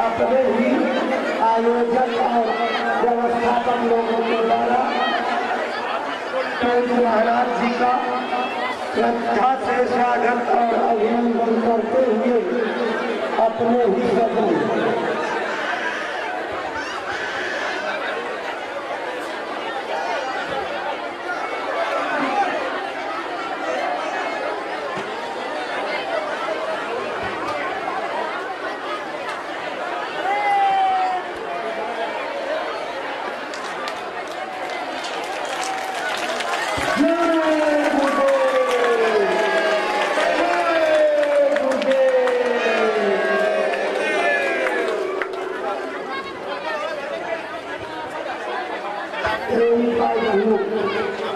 अपने ही आयोजक और व्यवस्थापक लोगों के द्वारा पूज्य महाराज जी का श्रद्धा से स्वागत और अभिनंदन करते हुए अपने ही सदन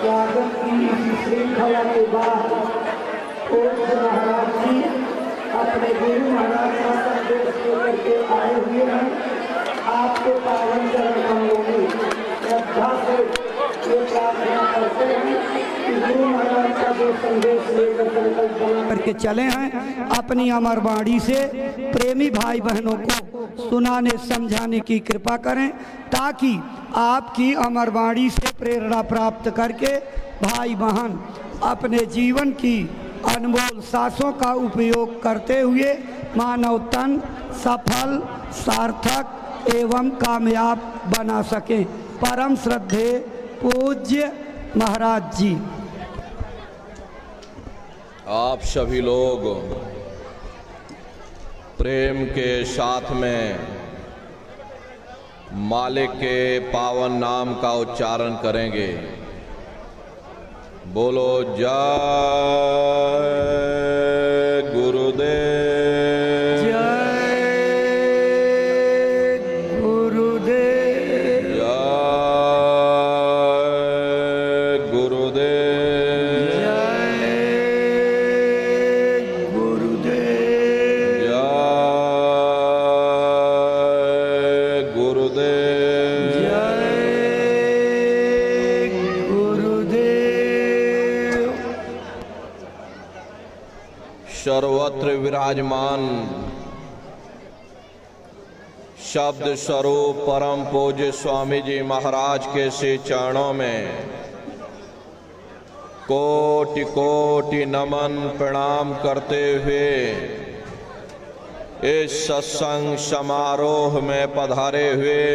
स्वागत की इस श्रृंखला के बाद पूज्य महाराज जी अपने गुरु महाराज का संदेश लेकर के आए हुए हैं। आपके पावन चरण कमलों में श्रद्धा से ये प्रार्थना करते हैं कि गुरु महाराज का जो संदेश लेकर संकल्प बना करके चले हैं, अपनी अमर वाणी से प्रेमी भाई बहनों को सुनाने समझाने की कृपा करें, ताकि आपकी अमर वाणी से प्रेरणा प्राप्त करके भाई बहन अपने जीवन की अनमोल सांसों का उपयोग करते हुए मानव तन सफल सार्थक एवं कामयाब बना सकें। परम श्रद्धेय पूज्य महाराज जी। आप सभी लोग प्रेम के साथ में मालिक के पावन नाम का उच्चारण करेंगे। बोलो जय गुरुदेव, जय गुरुदेव, जय गुरुदेव, जय गुरुदेव, जय गुरुदेव, जय गुरुदेव। सर्वत्र विराजमान शब्द स्वरूप परम पूज्य स्वामी जी महाराज के श्री चरणों में कोटि कोटि नमन प्रणाम करते हुए इस सत्संग समारोह में पधारे हुए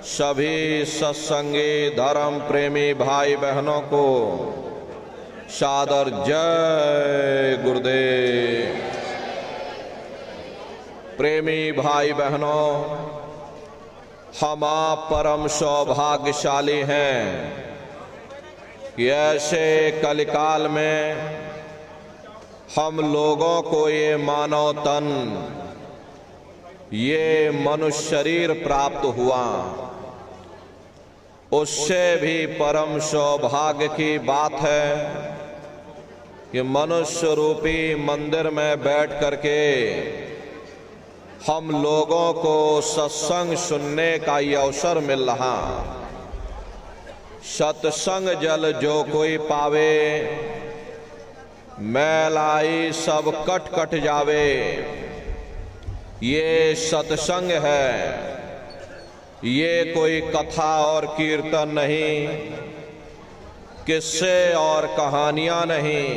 सभी सत्संगी धर्म प्रेमी भाई बहनों को सादर जय गुरुदेव। प्रेमी भाई बहनों, हम आप परम सौभाग्यशाली हैं कि ऐसे कलिकाल में हम लोगों को ये मानव तन, ये मनुष्य शरीर प्राप्त हुआ। उससे भी परम सौभाग्य की बात है कि मनुष्य रूपी मंदिर में बैठ करके हम लोगों को सत्संग सुनने का ये अवसर मिल रहा। सत्संग जल जो कोई पावे, मैल आई सब कट कट जावे। ये सत्संग है, ये कोई कथा और कीर्तन नहीं, किस्से और कहानियां नहीं,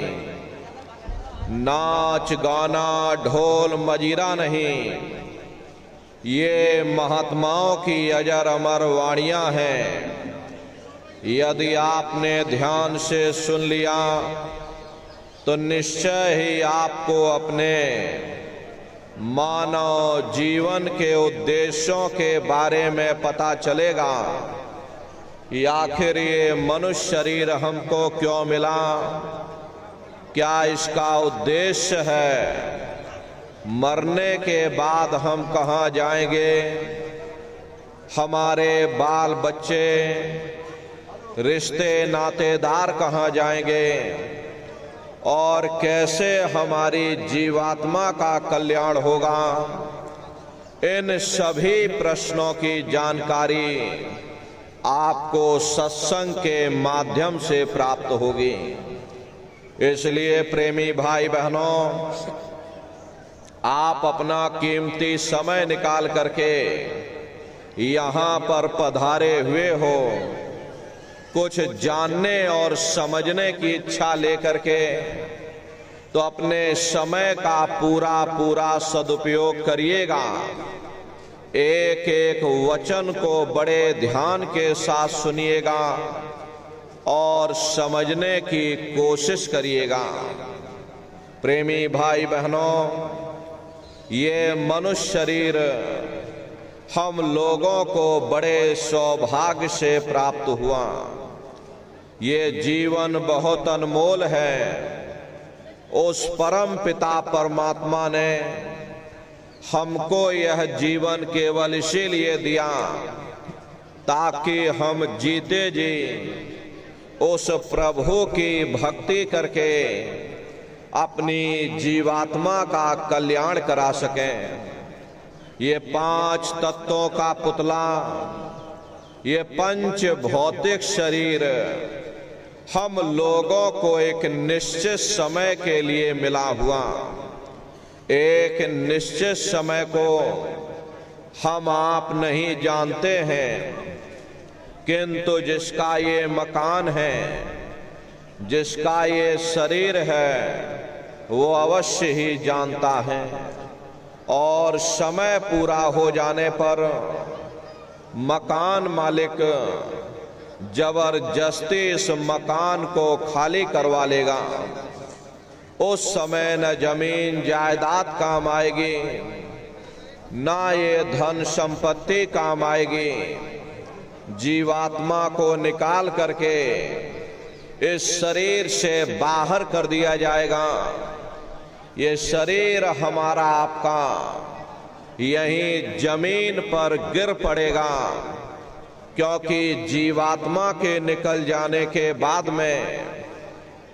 नाच गाना ढोल मजीरा नहीं। ये महात्माओं की अजर अमर वाणियां हैं। यदि आपने ध्यान से सुन लिया तो निश्चय ही आपको अपने मानव जीवन के उद्देश्यों के बारे में पता चलेगा कि आखिर ये मनुष्य शरीर हमको क्यों मिला, क्या इसका उद्देश्य है, मरने के बाद हम कहाँ जाएंगे, हमारे बाल बच्चे रिश्ते नातेदार कहाँ जाएंगे और कैसे हमारी जीवात्मा का कल्याण होगा। इन सभी प्रश्नों की जानकारी आपको सत्संग के माध्यम से प्राप्त होगी। इसलिए प्रेमी भाई बहनों, आप अपना कीमती समय निकाल करके यहाँ पर पधारे हुए हो, कुछ जानने और समझने की इच्छा लेकर के, तो अपने समय का पूरा पूरा सदुपयोग करिएगा। एक एक वचन को बड़े ध्यान के साथ सुनिएगा और समझने की कोशिश करिएगा। प्रेमी भाई बहनों, ये मनुष्य शरीर हम लोगों को बड़े सौभाग्य से प्राप्त हुआ। ये जीवन बहुत अनमोल है। उस परम पिता परमात्मा ने हमको यह जीवन केवल इसीलिए दिया ताकि हम जीते जी उस प्रभु की भक्ति करके अपनी जीवात्मा का कल्याण करा सकें। ये 5 तत्वों का पुतला, ये पंच भौतिक शरीर हम लोगों को एक निश्चित समय के लिए मिला हुआ। एक निश्चित समय को हम आप नहीं जानते हैं, किंतु जिसका ये मकान है, जिसका ये शरीर है, वो अवश्य ही जानता है। और समय पूरा हो जाने पर मकान मालिक जबरदस्ती इस मकान को खाली करवा लेगा। उस समय न जमीन जायदाद काम आएगी, ना ये धन संपत्ति काम आएगी। जीवात्मा को निकाल करके इस शरीर से बाहर कर दिया जाएगा। ये शरीर हमारा आपका यहीं जमीन पर गिर पड़ेगा, क्योंकि जीवात्मा के निकल जाने के बाद में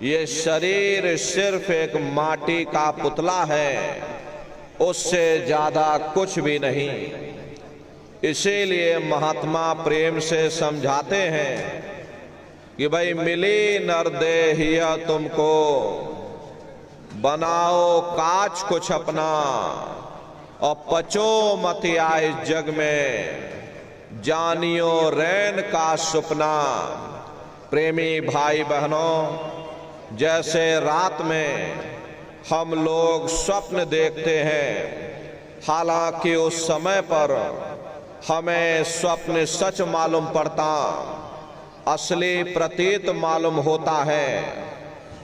ये शरीर सिर्फ एक माटी का पुतला है, उससे ज्यादा कुछ भी नहीं। इसीलिए महात्मा प्रेम से समझाते हैं कि भाई मिली नरदेहिया तुमको, बनाओ काज कुछ अपना और पचो मत आए जग में, जानियो रैन का सुपना। प्रेमी भाई बहनों, जैसे रात में हम लोग स्वप्न देखते हैं, हालांकि उस समय पर हमें स्वप्न सच मालूम पड़ता, असली प्रतीत मालूम होता है।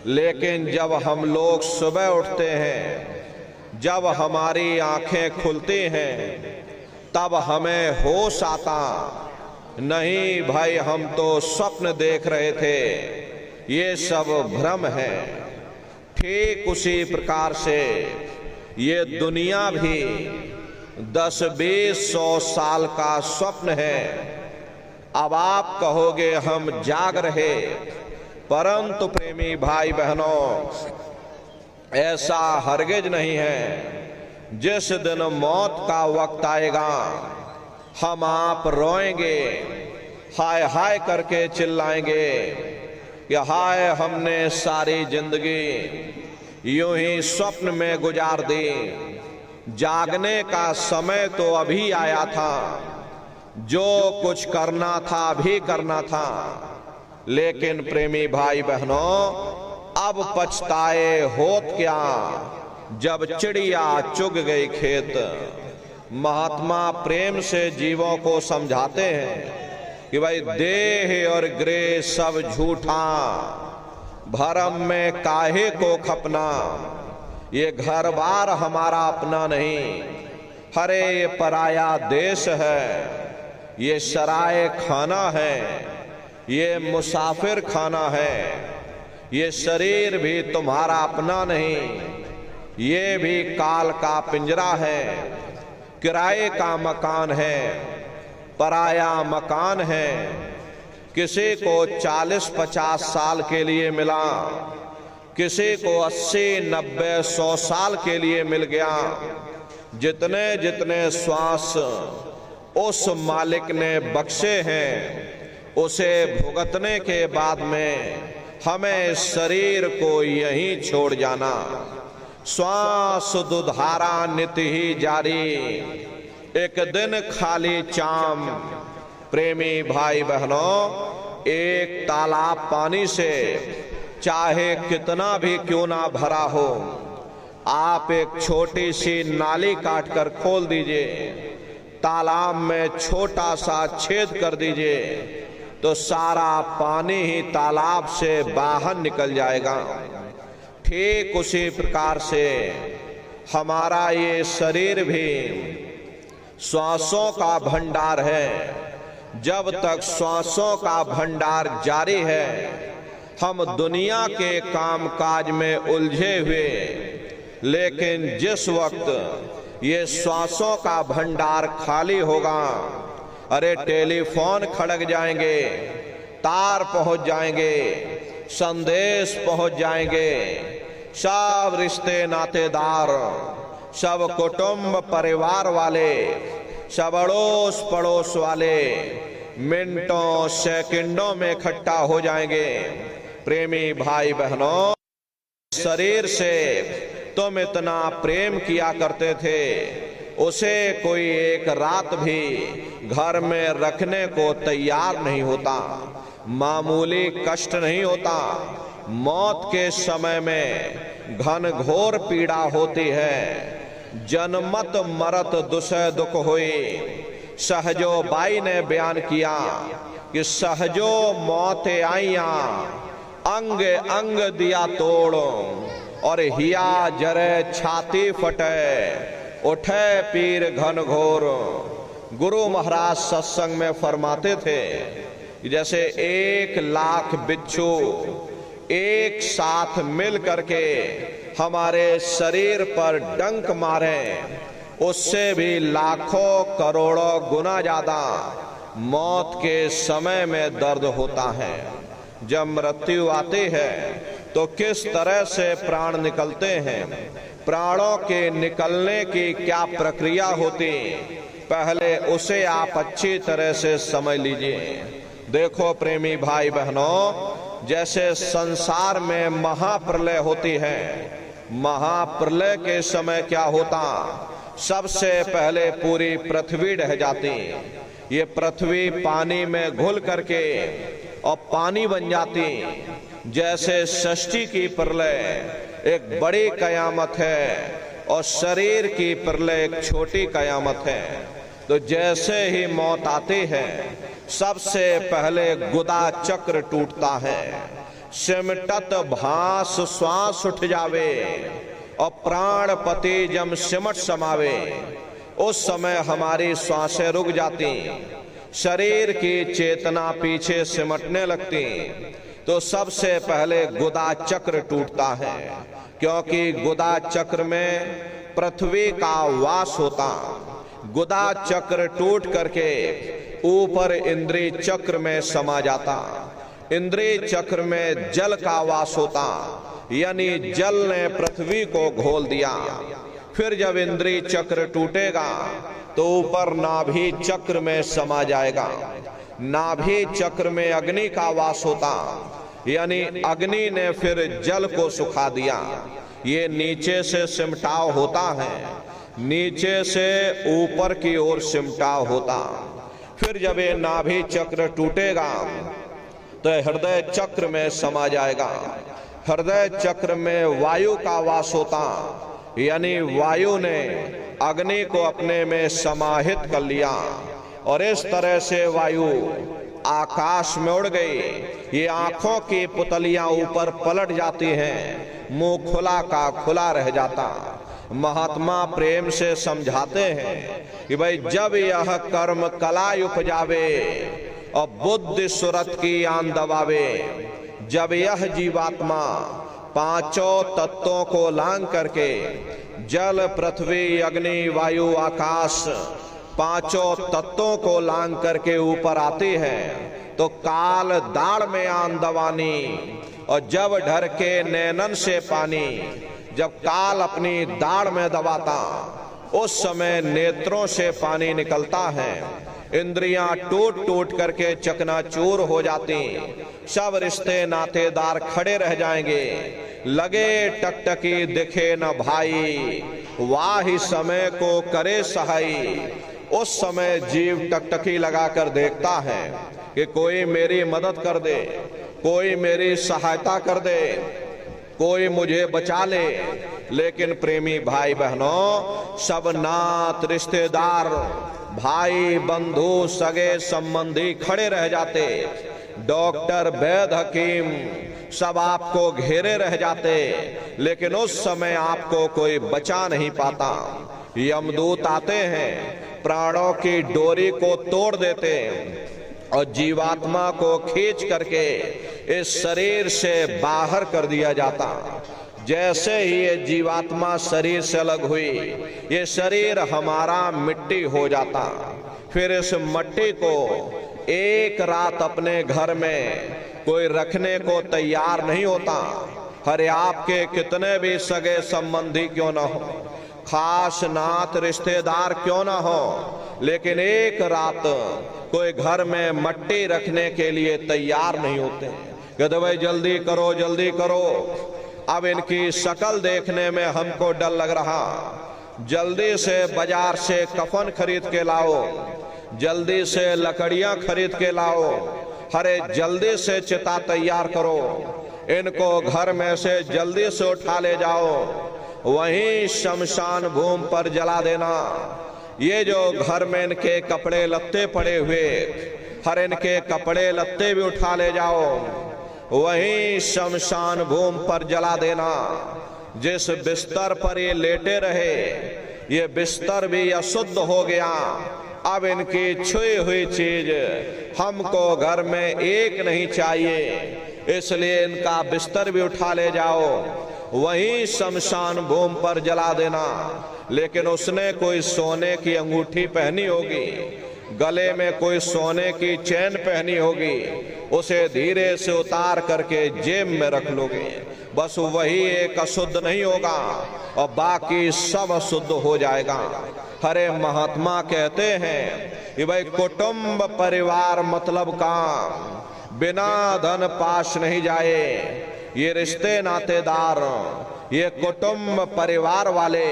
लेकिन जब हम लोग सुबह उठते हैं, जब हमारी आंखें खुलती हैं, तब हमें होश आता, नहीं भाई हम तो स्वप्न देख रहे थे, ये सब भ्रम है। ठीक उसी प्रकार से ये दुनिया भी 10-20-100 साल का स्वप्न है। अब आप कहोगे हम जाग रहे, परंतु प्रेमी भाई बहनों, ऐसा हरगिज नहीं है। जिस दिन मौत का वक्त आएगा, हम आप रोएंगे, हाय हाय करके चिल्लाएंगे कि हाय हमने सारी जिंदगी यूं ही स्वप्न में गुजार दी, जागने का समय तो अभी आया था, जो कुछ करना था अभी करना था। लेकिन प्रेमी भाई बहनों, अब पछताए होत क्या, जब चिड़िया चुग गई खेत। महात्मा प्रेम से जीवों को समझाते हैं कि भाई देह और गृह सब झूठा, भरम में काहे को खपना। ये घर बार हमारा अपना नहीं, हरे ये पराया देश है, ये सराय खाना है, ये मुसाफिर खाना है। ये शरीर भी तुम्हारा अपना नहीं, ये भी काल का पिंजरा है, किराए का मकान है, पराया मकान है। किसी को 40-50 साल के लिए मिला, किसी को 80-90-100 साल के लिए मिल गया। जितने जितने श्वास उस मालिक ने बख्शे हैं, उसे भुगतने के बाद में हमें शरीर को यहीं छोड़ जाना। श्वास दुधारा नित्य ही जारी, एक दिन खाली चाम। प्रेमी भाई बहनों, एक तालाब पानी से चाहे कितना भी क्यों ना भरा हो, आप एक छोटी सी नाली काटकर खोल दीजिए, तालाब में छोटा सा छेद कर दीजिए, तो सारा पानी ही तालाब से बाहर निकल जाएगा। ठीक उसी प्रकार से हमारा ये शरीर भी श्वासों का भंडार है। जब तक श्वासों का भंडार जारी है, हम दुनिया के कामकाज में उलझे हुए, लेकिन जिस वक्त ये श्वासों का भंडार खाली होगा, अरे टेलीफोन खड़क जाएंगे, तार पहुंच जाएंगे, संदेश पहुंच जाएंगे, सब रिश्ते नातेदार, सब कुटुंब परिवार वाले, सब अड़ोस पड़ोस वाले मिनटों सेकंडों में इकट्ठा हो जाएंगे। प्रेमी भाई बहनों, शरीर से तुम इतना प्रेम किया करते थे, उसे कोई एक रात भी घर में रखने को तैयार नहीं होता, मामूली कष्ट नहीं होता। मौत के समय में घनघोर पीड़ा होती है, जनमत मरत दुसह दुख हुई। सहजो बाई ने बयान किया कि सहजो मौत आईया, अंग अंग दिया तोड़, और हिया जरे छाती फटे, उठे पीर घनघोर। गुरु महाराज सत्संग में फरमाते थे, जैसे 1,00,000 बिच्छू एक साथ मिल करके हमारे शरीर पर डंक मारे, उससे भी लाखों करोड़ों गुना ज्यादा मौत के समय में दर्द होता है। जब मृत्यु आती है तो किस तरह से प्राण निकलते हैं, प्राणों के निकलने की क्या प्रक्रिया होती, पहले उसे आप अच्छी तरह से समझ लीजिए। देखो प्रेमी भाई बहनों, जैसे संसार में महाप्रलय होती है, महाप्रलय के समय क्या होता, सबसे पहले पूरी पृथ्वी ढह जाती। ये पृथ्वी पानी में घुल करके और पानी बन जाती। जैसे सृष्टि की प्रलय एक बड़ी कयामत है और शरीर की प्रलय एक छोटी कयामत है। तो जैसे ही मौत आती है, सबसे पहले गुदा चक्र टूटता है, सिमटत भास श्वास उठ जावे, और प्राणपति जब सिमट समावे, उस समय हमारी श्वासें रुक जाती, शरीर की चेतना पीछे सिमटने लगती। तो सबसे पहले गुदा चक्र टूटता है, क्योंकि गुदा चक्र में पृथ्वी का वास होता। गुदा चक्र टूट करके ऊपर इंद्रिय चक्र में समा जाता। इंद्रिय चक्र में जल का वास होता, यानी जल ने पृथ्वी को घोल दिया। फिर जब इंद्रिय चक्र टूटेगा तो ऊपर नाभि चक्र में समा जाएगा। नाभि चक्र में अग्नि का वास होता, यानी अग्नि ने फिर जल को सुखा दिया। ये नीचे से सिमटाव होता है, नीचे से ऊपर की ओर सिमटाव होता। फिर जब ये नाभि चक्र टूटेगा तो हृदय चक्र में समा जाएगा। हृदय चक्र में वायु का वास होता, यानी वायु ने अग्नि को अपने में समाहित कर लिया, और इस तरह से वायु आकाश में उड़ गई। ये आंखों की पुतलियां ऊपर पलट जाती हैं, मुंह खुला का खुला रह जाता। महात्मा प्रेम से समझाते हैं कि भाई जब यह कर्म कला उपजावे और बुद्धि सुरत की आन दबावे, जब यह जीवात्मा पांचों तत्वों को लांग करके जल पृथ्वी अग्नि वायु आकाश पांचों तत्वों को लांग करके ऊपर आती है, तो काल दाढ़ में आन दवानी, और जब ढर के नैनन से पानी, जब काल अपनी दाढ़ में दबाता, उस समय नेत्रों से पानी निकलता है। इंद्रियां टूट टूट करके चकनाचूर हो जाती, सब रिश्ते नातेदार खड़े रह जाएंगे। लगे टकटकी दिखे न भाई, वाही समय को करे सहाई। उस समय जीव टकटकी लगाकर देखता है कि कोई मेरी मदद कर दे, कोई मेरी सहायता कर दे, कोई मुझे बचा ले। लेकिन प्रेमी भाई बहनों, सब नात रिश्तेदार, भाई बंधु सगे संबंधी खड़े रह जाते, डॉक्टर वैद्य हकीम सब आपको घेरे रह जाते, लेकिन उस समय आपको कोई बचा नहीं पाता। यमदूत आते हैं, प्राणों की डोरी को तोड़ देते और जीवात्मा को खींच करके इस शरीर से बाहर कर दिया जाता। जैसे ही ये जीवात्मा शरीर से अलग हुई, ये शरीर हमारा मिट्टी हो जाता। फिर इस मिट्टी को एक रात अपने घर में कोई रखने को तैयार नहीं होता। अरे आपके कितने भी सगे संबंधी क्यों ना हो, खास नात रिश्तेदार क्यों ना हो, लेकिन एक रात कोई घर में मट्टी रखने के लिए तैयार नहीं होते। कहते भाई जल्दी करो जल्दी करो, अब इनकी शक्ल देखने में हमको डर लग रहा, जल्दी से बाजार से कफन खरीद के लाओ, जल्दी से लकड़ियां खरीद के लाओ, अरे जल्दी से चिता तैयार करो, इनको घर में से जल्दी से उठा ले जाओ, वहीं शमशान भूमि पर जला देना। ये जो घर में इनके कपड़े लत्ते पड़े हुए, हर इनके कपड़े लत्ते भी उठा ले जाओ, वहीं शमशान भूमि पर जला देना। जिस बिस्तर पर ये लेटे रहे, ये बिस्तर भी अशुद्ध हो गया। अब इनकी छुई हुई चीज हमको घर में एक नहीं चाहिए, इसलिए इनका बिस्तर भी उठा ले जाओ, वहीं शमशान भूमि पर जला देना। लेकिन उसने कोई सोने की अंगूठी पहनी होगी, गले में कोई सोने की चैन पहनी होगी, उसे धीरे से उतार करके जेब में रख लोगे। बस वही एक अशुद्ध नहीं होगा और बाकी सब अशुद्ध हो जाएगा। हरे महात्मा कहते हैं कि भाई कुटुंब परिवार मतलब काम, बिना धन पास नहीं जाए। ये रिश्ते नातेदार, ये कुटुंब परिवार वाले,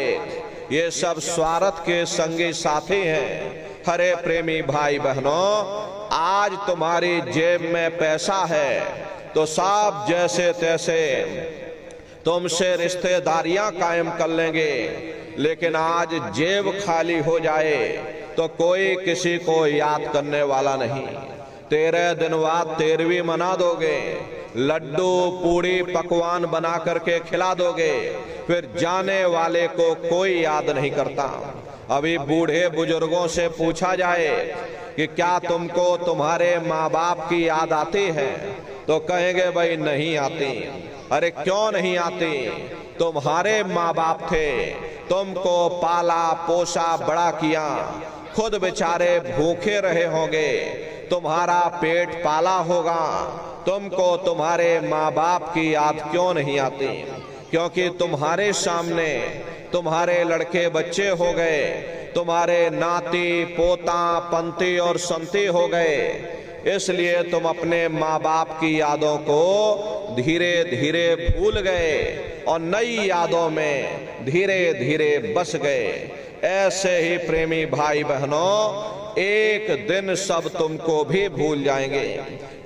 ये सब स्वार्थ के संगी साथी हैं। हरे प्रेमी भाई बहनों, आज तुम्हारी जेब में पैसा है तो सब जैसे तैसे तुमसे रिश्तेदारियां कायम कर लेंगे, लेकिन आज जेब खाली हो जाए तो कोई किसी को याद करने वाला नहीं। 13 दिन बाद 13वीं मना दोगे, लड्डू पूड़ी पकवान बना करके खिला दोगे, फिर जाने वाले को कोई याद नहीं करता। अभी बूढ़े बुजुर्गों से पूछा जाए कि क्या तुमको तुम्हारे माँ बाप की याद आती है, तो कहेंगे भाई नहीं आती। अरे क्यों नहीं आती? तुम्हारे माँ बाप थे, तुमको पाला पोसा बड़ा किया, खुद बेचारे भूखे रहे होंगे, तुम्हारा पेट पाला होगा, तुमको तुम्हारे माँ बाप की याद क्यों नहीं आती? क्योंकि तुम्हारे सामने तुम्हारे लड़के बच्चे हो गए, तुम्हारे नाती पोता पंती और संती हो गए, इसलिए तुम अपने माँ बाप की यादों को धीरे धीरे भूल गए और नई यादों में धीरे धीरे बस गए। ऐसे ही प्रेमी भाई बहनों, एक दिन सब तुमको भी भूल जाएंगे,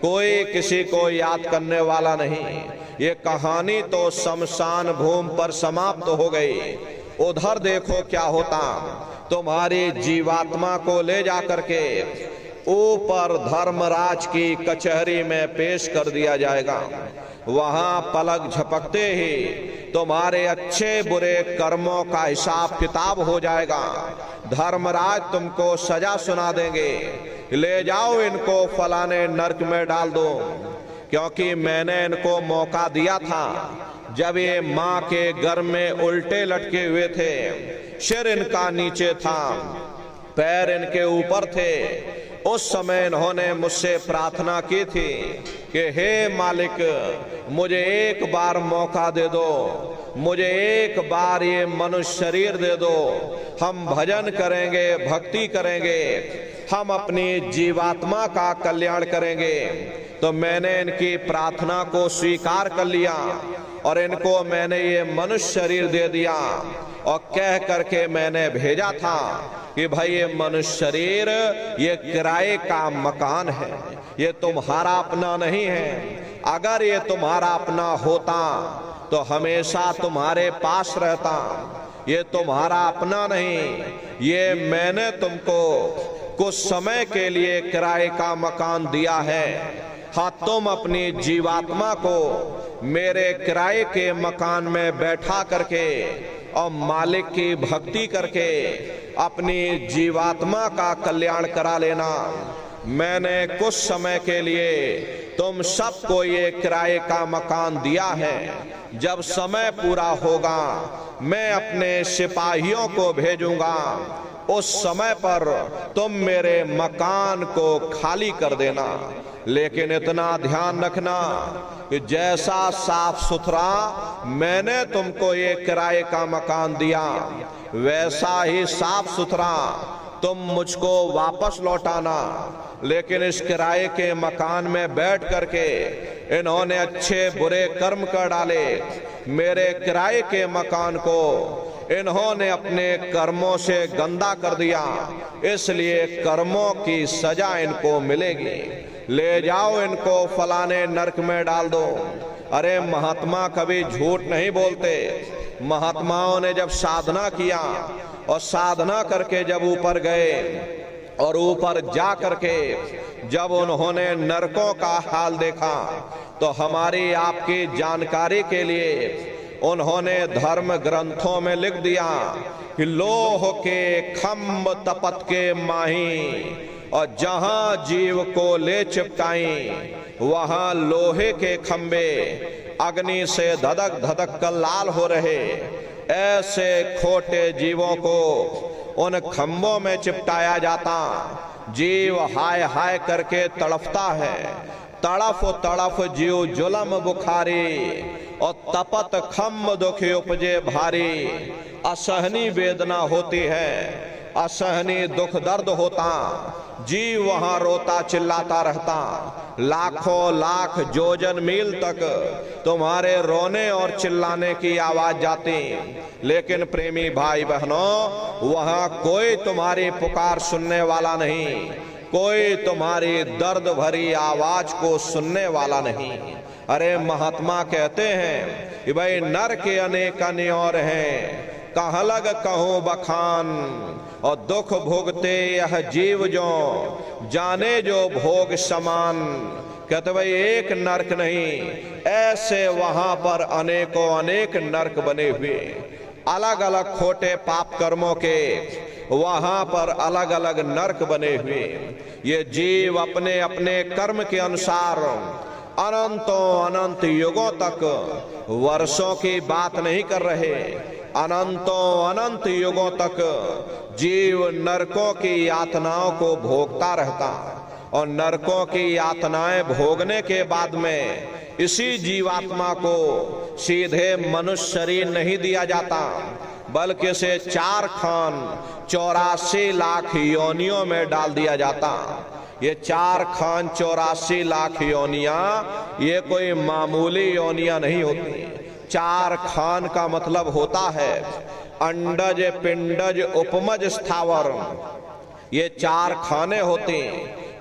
कोई किसी को याद करने वाला नहीं। ये कहानी तो शमशान भूमि पर समाप्त हो गई। उधर देखो क्या होता, तुम्हारी जीवात्मा को ले जा करके ऊपर धर्मराज की कचहरी में पेश कर दिया जाएगा। वहां पलक झपकते ही तुम्हारे अच्छे बुरे कर्मों का हिसाब किताब हो जाएगा। धर्मराज तुमको सजा सुना देंगे, ले जाओ इनको फलाने नरक में डाल दो, क्योंकि मैंने इनको मौका दिया था जब ये माँ के गर्भ में उल्टे लटके हुए थे, सिर इनका नीचे था, पैर इनके ऊपर थे। उस समय इन्होंने मुझसे प्रार्थना की थी कि हे मालिक, मुझे एक बार मौका दे दो, मुझे एक बार ये मनुष्य शरीर दे दो, हम भजन करेंगे, भक्ति करेंगे, हम अपनी जीवात्मा का कल्याण करेंगे। तो मैंने इनकी प्रार्थना को स्वीकार कर लिया। और इनको मैंने ये मनुष्य शरीर दे दिया और कह करके मैंने भेजा था कि भाई ये मनुष्य शरीर ये किराए का मकान है, ये तुम्हारा अपना नहीं है। अगर ये तुम्हारा अपना होता तो हमेशा तुम्हारे पास रहता। ये तुम्हारा अपना नहीं, ये मैंने तुमको कुछ समय के लिए किराए का मकान दिया है। हाँ, तुम अपनी जीवात्मा को मेरे किराए के मकान में बैठा करके और मालिक की भक्ति करके अपनी जीवात्मा का कल्याण करा लेना। मैंने कुछ समय के लिए तुम सबको ये किराए का मकान दिया है। जब समय पूरा होगा मैं अपने सिपाहियों को भेजूंगा, उस समय पर तुम मेरे मकान को खाली कर देना। लेकिन इतना ध्यान रखना कि जैसा साफ सुथरा मैंने तुमको ये किराए का मकान दिया, वैसा ही साफ सुथरा तुम मुझको वापस लौटाना। लेकिन इस किराए के मकान में बैठ करके इन्होंने अच्छे बुरे कर्म कर डाले। मेरे किराए के मकान को इन्होंने अपने कर्मों से गंदा कर दिया, इसलिए कर्मों की सजा इनको मिलेगी। ले जाओ इनको फलाने नरक में डाल दो। अरे महात्मा कभी झूठ नहीं बोलते। महात्माओं ने जब साधना किया और साधना करके जब ऊपर गए और ऊपर जा करके जब उन्होंने नरकों का हाल देखा, तो हमारी आपकी जानकारी के लिए उन्होंने धर्म ग्रंथों में लिख दिया कि लोह के खम्भ तपत के माही, और जहां जीव को ले चिपकाई वहां लोहे के खंबे अग्नि से धधक धधक कर लाल हो रहे। ऐसे खोटे जीवों को उन खंभों में चिपटाया जाता। जीव हाय हाय करके तड़फता है। तड़फ तड़फ जीव जुलम बुखारी, और तपत खम्भ दुख उपजे भारी। असहनी वेदना होती है, असहनी दुख दर्द होता। जीव वहां रोता चिल्लाता रहता। लाखों लाख जोजन मील तक तुम्हारे रोने और चिल्लाने की आवाज जाती। लेकिन प्रेमी भाई बहनों, वहां कोई तुम्हारी पुकार सुनने वाला नहीं, कोई तुम्हारी दर्द भरी आवाज को सुनने वाला नहीं। अरे महात्मा कहते हैं कि भाई नर के अनेक अन्योर हैं, कहाँ लग कहूँ बखान, और दुख भोगते यह जीव जो जाने जो भोग समान। कहते भाई एक नरक नहीं, ऐसे वहां पर अनेकों अनेक नरक बने हुए। अलग अलग खोटे पाप कर्मों के वहां पर अलग अलग नरक बने हुए। ये जीव अपने अपने कर्म के अनुसार अनंतों अनंत युगों तक, वर्षों की बात नहीं कर रहे, अनंतों अनंत युगों तक जीव नरकों की यातनाओं को भोगता रहता। और नरकों की यातनाएं भोगने के बाद में इसी जीवात्मा को सीधे मनुष्य शरीर नहीं दिया जाता, बल्कि इसे 4 खान 84 लाख योनियों में डाल दिया जाता। ये 4 खान 84 लाख योनियां ये कोई मामूली योनियां नहीं होती। 4 खान का मतलब होता है अंडज पिंडज उपमज स्थावर। ये 4 खाने होती।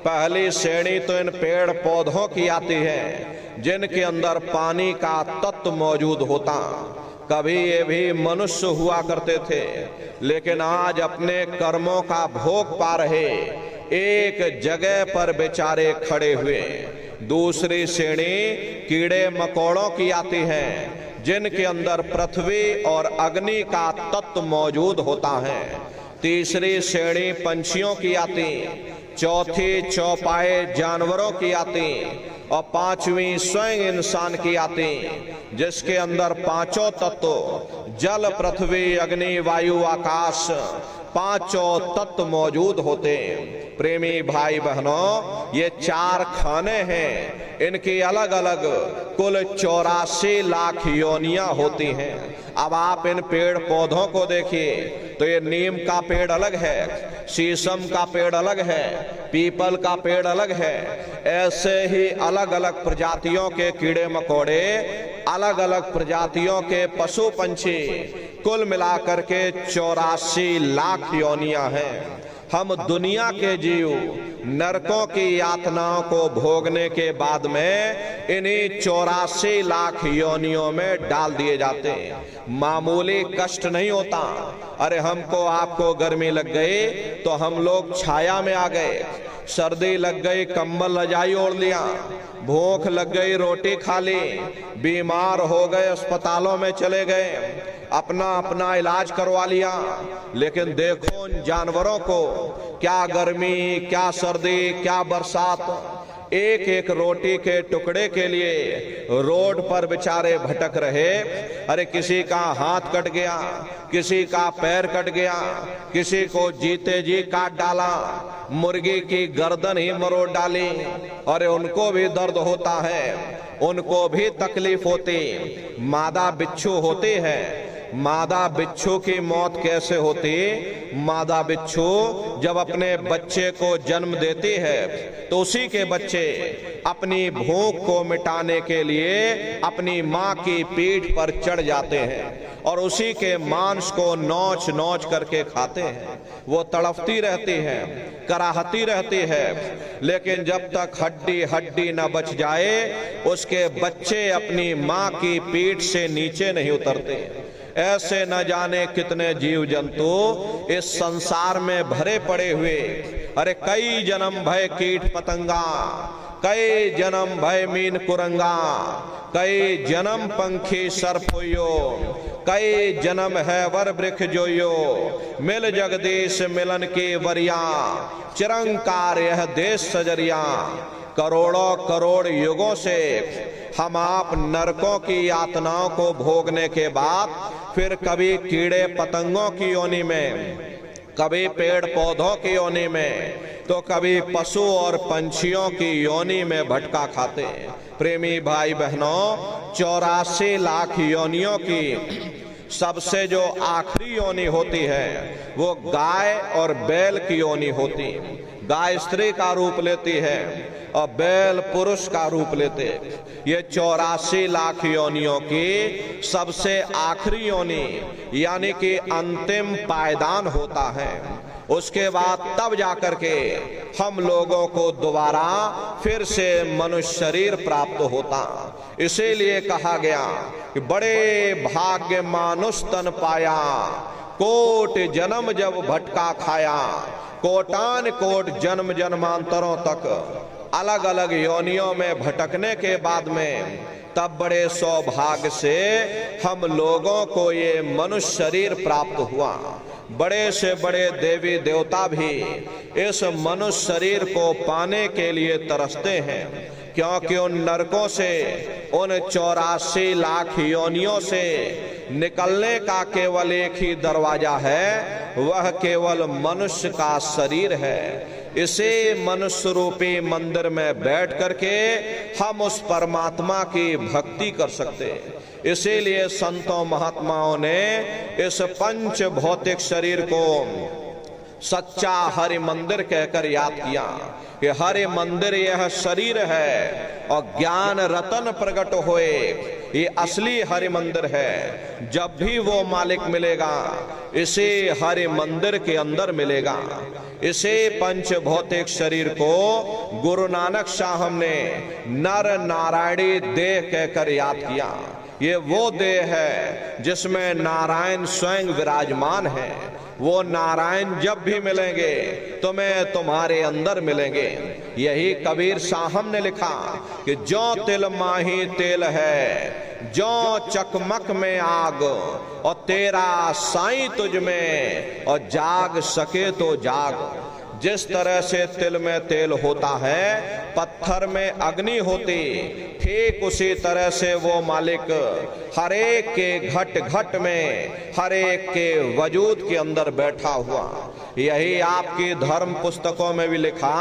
पहली श्रेणी तो इन पेड़ पौधों की आती है जिनके अंदर पानी का तत्व मौजूद होता। कभी ये भी मनुष्य हुआ करते थे, लेकिन आज अपने कर्मों का भोग पा रहे एक जगह पर बेचारे खड़े हुए। दूसरी श्रेणी कीड़े मकोड़ों की आती है जिनके अंदर पृथ्वी और अग्नि का तत्व मौजूद होता है। तीसरी श्रेणी पंछियों की आती, चौथी चौपाए जानवरों की आती, और 5वीं स्वयं इंसान की आती, जिसके अंदर 5 तत्व जल पृथ्वी अग्नि वायु आकाश 5 तत्व मौजूद होते। प्रेमी भाई बहनों, ये 4 खाने हैं, इनकी अलग अलग कुल 84 लाख योनियां होती हैं। अब आप इन पेड़ पौधों को देखिए तो ये नीम का पेड़ अलग है, शीशम का पेड़ अलग है, पीपल का पेड़ अलग है। ऐसे ही अलग अलग प्रजातियों के कीड़े मकोड़े अलग अलग प्रजातियों के पशु पंछी, कुल मिलाकर के 84 लाख योनियां हैं। हम दुनिया के जीव नरकों की यातनाओं को भोगने के बाद में इन्हीं 84 लाख योनियों में डाल दिए जाते हैं। मामूली कष्ट नहीं होता। अरे हमको आपको गर्मी लग गई तो हम लोग छाया में आ गए, सर्दी लग गई कंबल रजाई ओढ़ लिया, भूख लग गई रोटी खा ली, बीमार हो गए अस्पतालों में चले गए, अपना अपना इलाज करवा लिया। लेकिन देखो उन जानवरों को, क्या गर्मी, क्या सर्दी, क्या बरसात, एक एक रोटी के टुकड़े के लिए रोड पर बेचारे भटक रहे। अरे किसी का हाथ कट गया, किसी का पैर कट गया, किसी को जीते जी काट डाला, मुर्गी की गर्दन ही मरोड़ डाली। अरे उनको भी दर्द होता है, उनको भी तकलीफ होती। मादा बिच्छू होती है, मादा बिच्छू की मौत कैसे होती? मादा बिच्छू जब अपने बच्चे को जन्म देती है तो उसी के बच्चे अपनी भूख को मिटाने के लिए अपनी माँ की पीठ पर चढ़ जाते हैं और उसी के मांस को नोच नोच करके खाते हैं। वो तड़पती रहती है, कराहती रहती है, लेकिन जब तक हड्डी हड्डी न बच जाए उसके बच्चे अपनी माँ की पीठ से नीचे नहीं उतरते। ऐसे न जाने कितने जीव जंतु इस संसार में भरे पड़े हुए। अरे कई जन्म भय कीट पतंगा, कई जन्म भय मीन कुरंगा, कई जन्म पंखी सर्प होयो, कई जन्म है वर वृक्ष जोयो, मिल जगदीश मिलन की वरिया, चिरंकार यह देश सजरिया। करोड़ों करोड़ युगों से हम आप नरकों की यातनाओं को भोगने के बाद फिर कभी कीड़े पतंगों की योनि में, कभी पेड़ पौधों की योनि में, तो कभी पशु और पंछियों की योनि में भटका खाते हैं। प्रेमी भाई बहनों, 84 लाख योनियों की सबसे जो आखिरी योनि होती है वो गाय और बैल की योनि होती है। गाय स्त्री का रूप लेती है और बैल पुरुष का रूप लेते। ये 84 लाख योनियों की सबसे आखिरी योनि यानी कि अंतिम पायदान होता है। उसके बाद तब जाकर के हम लोगों को दोबारा फिर से मनुष्य शरीर प्राप्त होता। इसीलिए कहा गया कि बड़े भाग्य मानुष तन पाया, कोट जन्म जब भटका खाया। कोटान कोट जन्म जन्मांतरों तक अलग अलग योनियों में भटकने के बाद में तब बड़े सौभाग्य से हम लोगों को ये मनुष्य शरीर प्राप्त हुआ। बड़े से बड़े देवी देवता भी इस मनुष्य शरीर को पाने के लिए तरसते हैं, क्योंकि उन नरकों से, उन 84 लाख योनियों से निकलने का केवल एक ही दरवाजा है, वह केवल मनुष्य का शरीर है। इसे मनुष्य रूपी मंदिर में बैठ करके हम उस परमात्मा की भक्ति कर सकते हैं। इसीलिए संतों महात्माओं ने इस पंच भौतिक शरीर को सच्चा हरि मंदिर कहकर याद किया कि हरि मंदिर यह शरीर है और ज्ञान रतन प्रकट होए, ये असली हरि मंदिर है। जब भी वो मालिक मिलेगा इसे हरि मंदिर के अंदर मिलेगा। इसे पंच भौतिक शरीर को गुरु नानक साहब ने नर नारायणी देह कहकर याद किया। ये वो देह है जिसमें नारायण स्वयं विराजमान है। वो नारायण जब भी मिलेंगे तुम्हें तुम्हारे अंदर मिलेंगे। यही कबीर साहब ने लिखा कि जो तिल माही तेल है, जो चकमक में आग, और तेरा साईं तुझ में, और जाग सके तो जाग। जिस तरह से तिल में तेल होता है, पत्थर में अग्नि होती, ठीक उसी तरह से वो मालिक हर एक के घट घट में, हर एक के वजूद के अंदर बैठा हुआ। यही आपकी धर्म पुस्तकों में भी लिखा,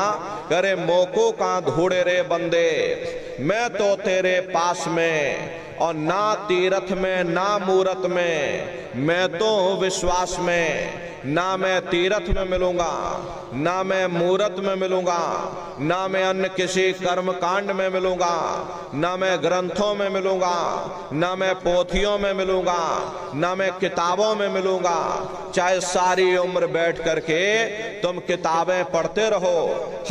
करे मोको का धूड़े रे बंदे, मैं तो तेरे पास में, और ना तीरथ में ना मूरत में, मैं तो विश्वास में। ना मैं तीर्थ में मिलूंगा, ना मैं मूरत में मिलूंगा, ना मैं अन्य किसी कर्म कांड में मिलूंगा, ना मैं ग्रंथों में मिलूंगा, ना मैं पोथियों में मिलूंगा, ना मैं किताबों में मिलूंगा। चाहे सारी उम्र बैठ करके तुम किताबें पढ़ते रहो,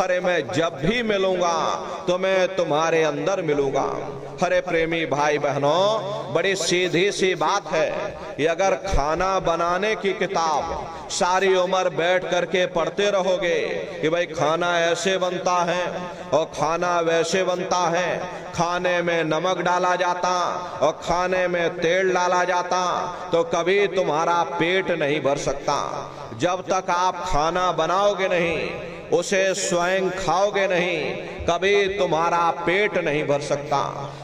अरे मैं जब भी मिलूंगा तो मैं तुम्हारे अंदर मिलूंगा। हरे प्रेमी भाई बहनों, बड़ी सीधी सी बात है, ये अगर खाना बनाने की किताब सारी उम्र बैठ करके पढ़ते रहोगे कि भाई खाना ऐसे बनता है और खाना वैसे बनता है, खाने में नमक डाला जाता और खाने में तेल डाला जाता, तो कभी तुम्हारा पेट नहीं भर सकता। जब तक आप खाना बनाओगे नहीं, उसे स्वयं खाओगे नहीं, कभी तुम्हारा पेट नहीं भर सकता।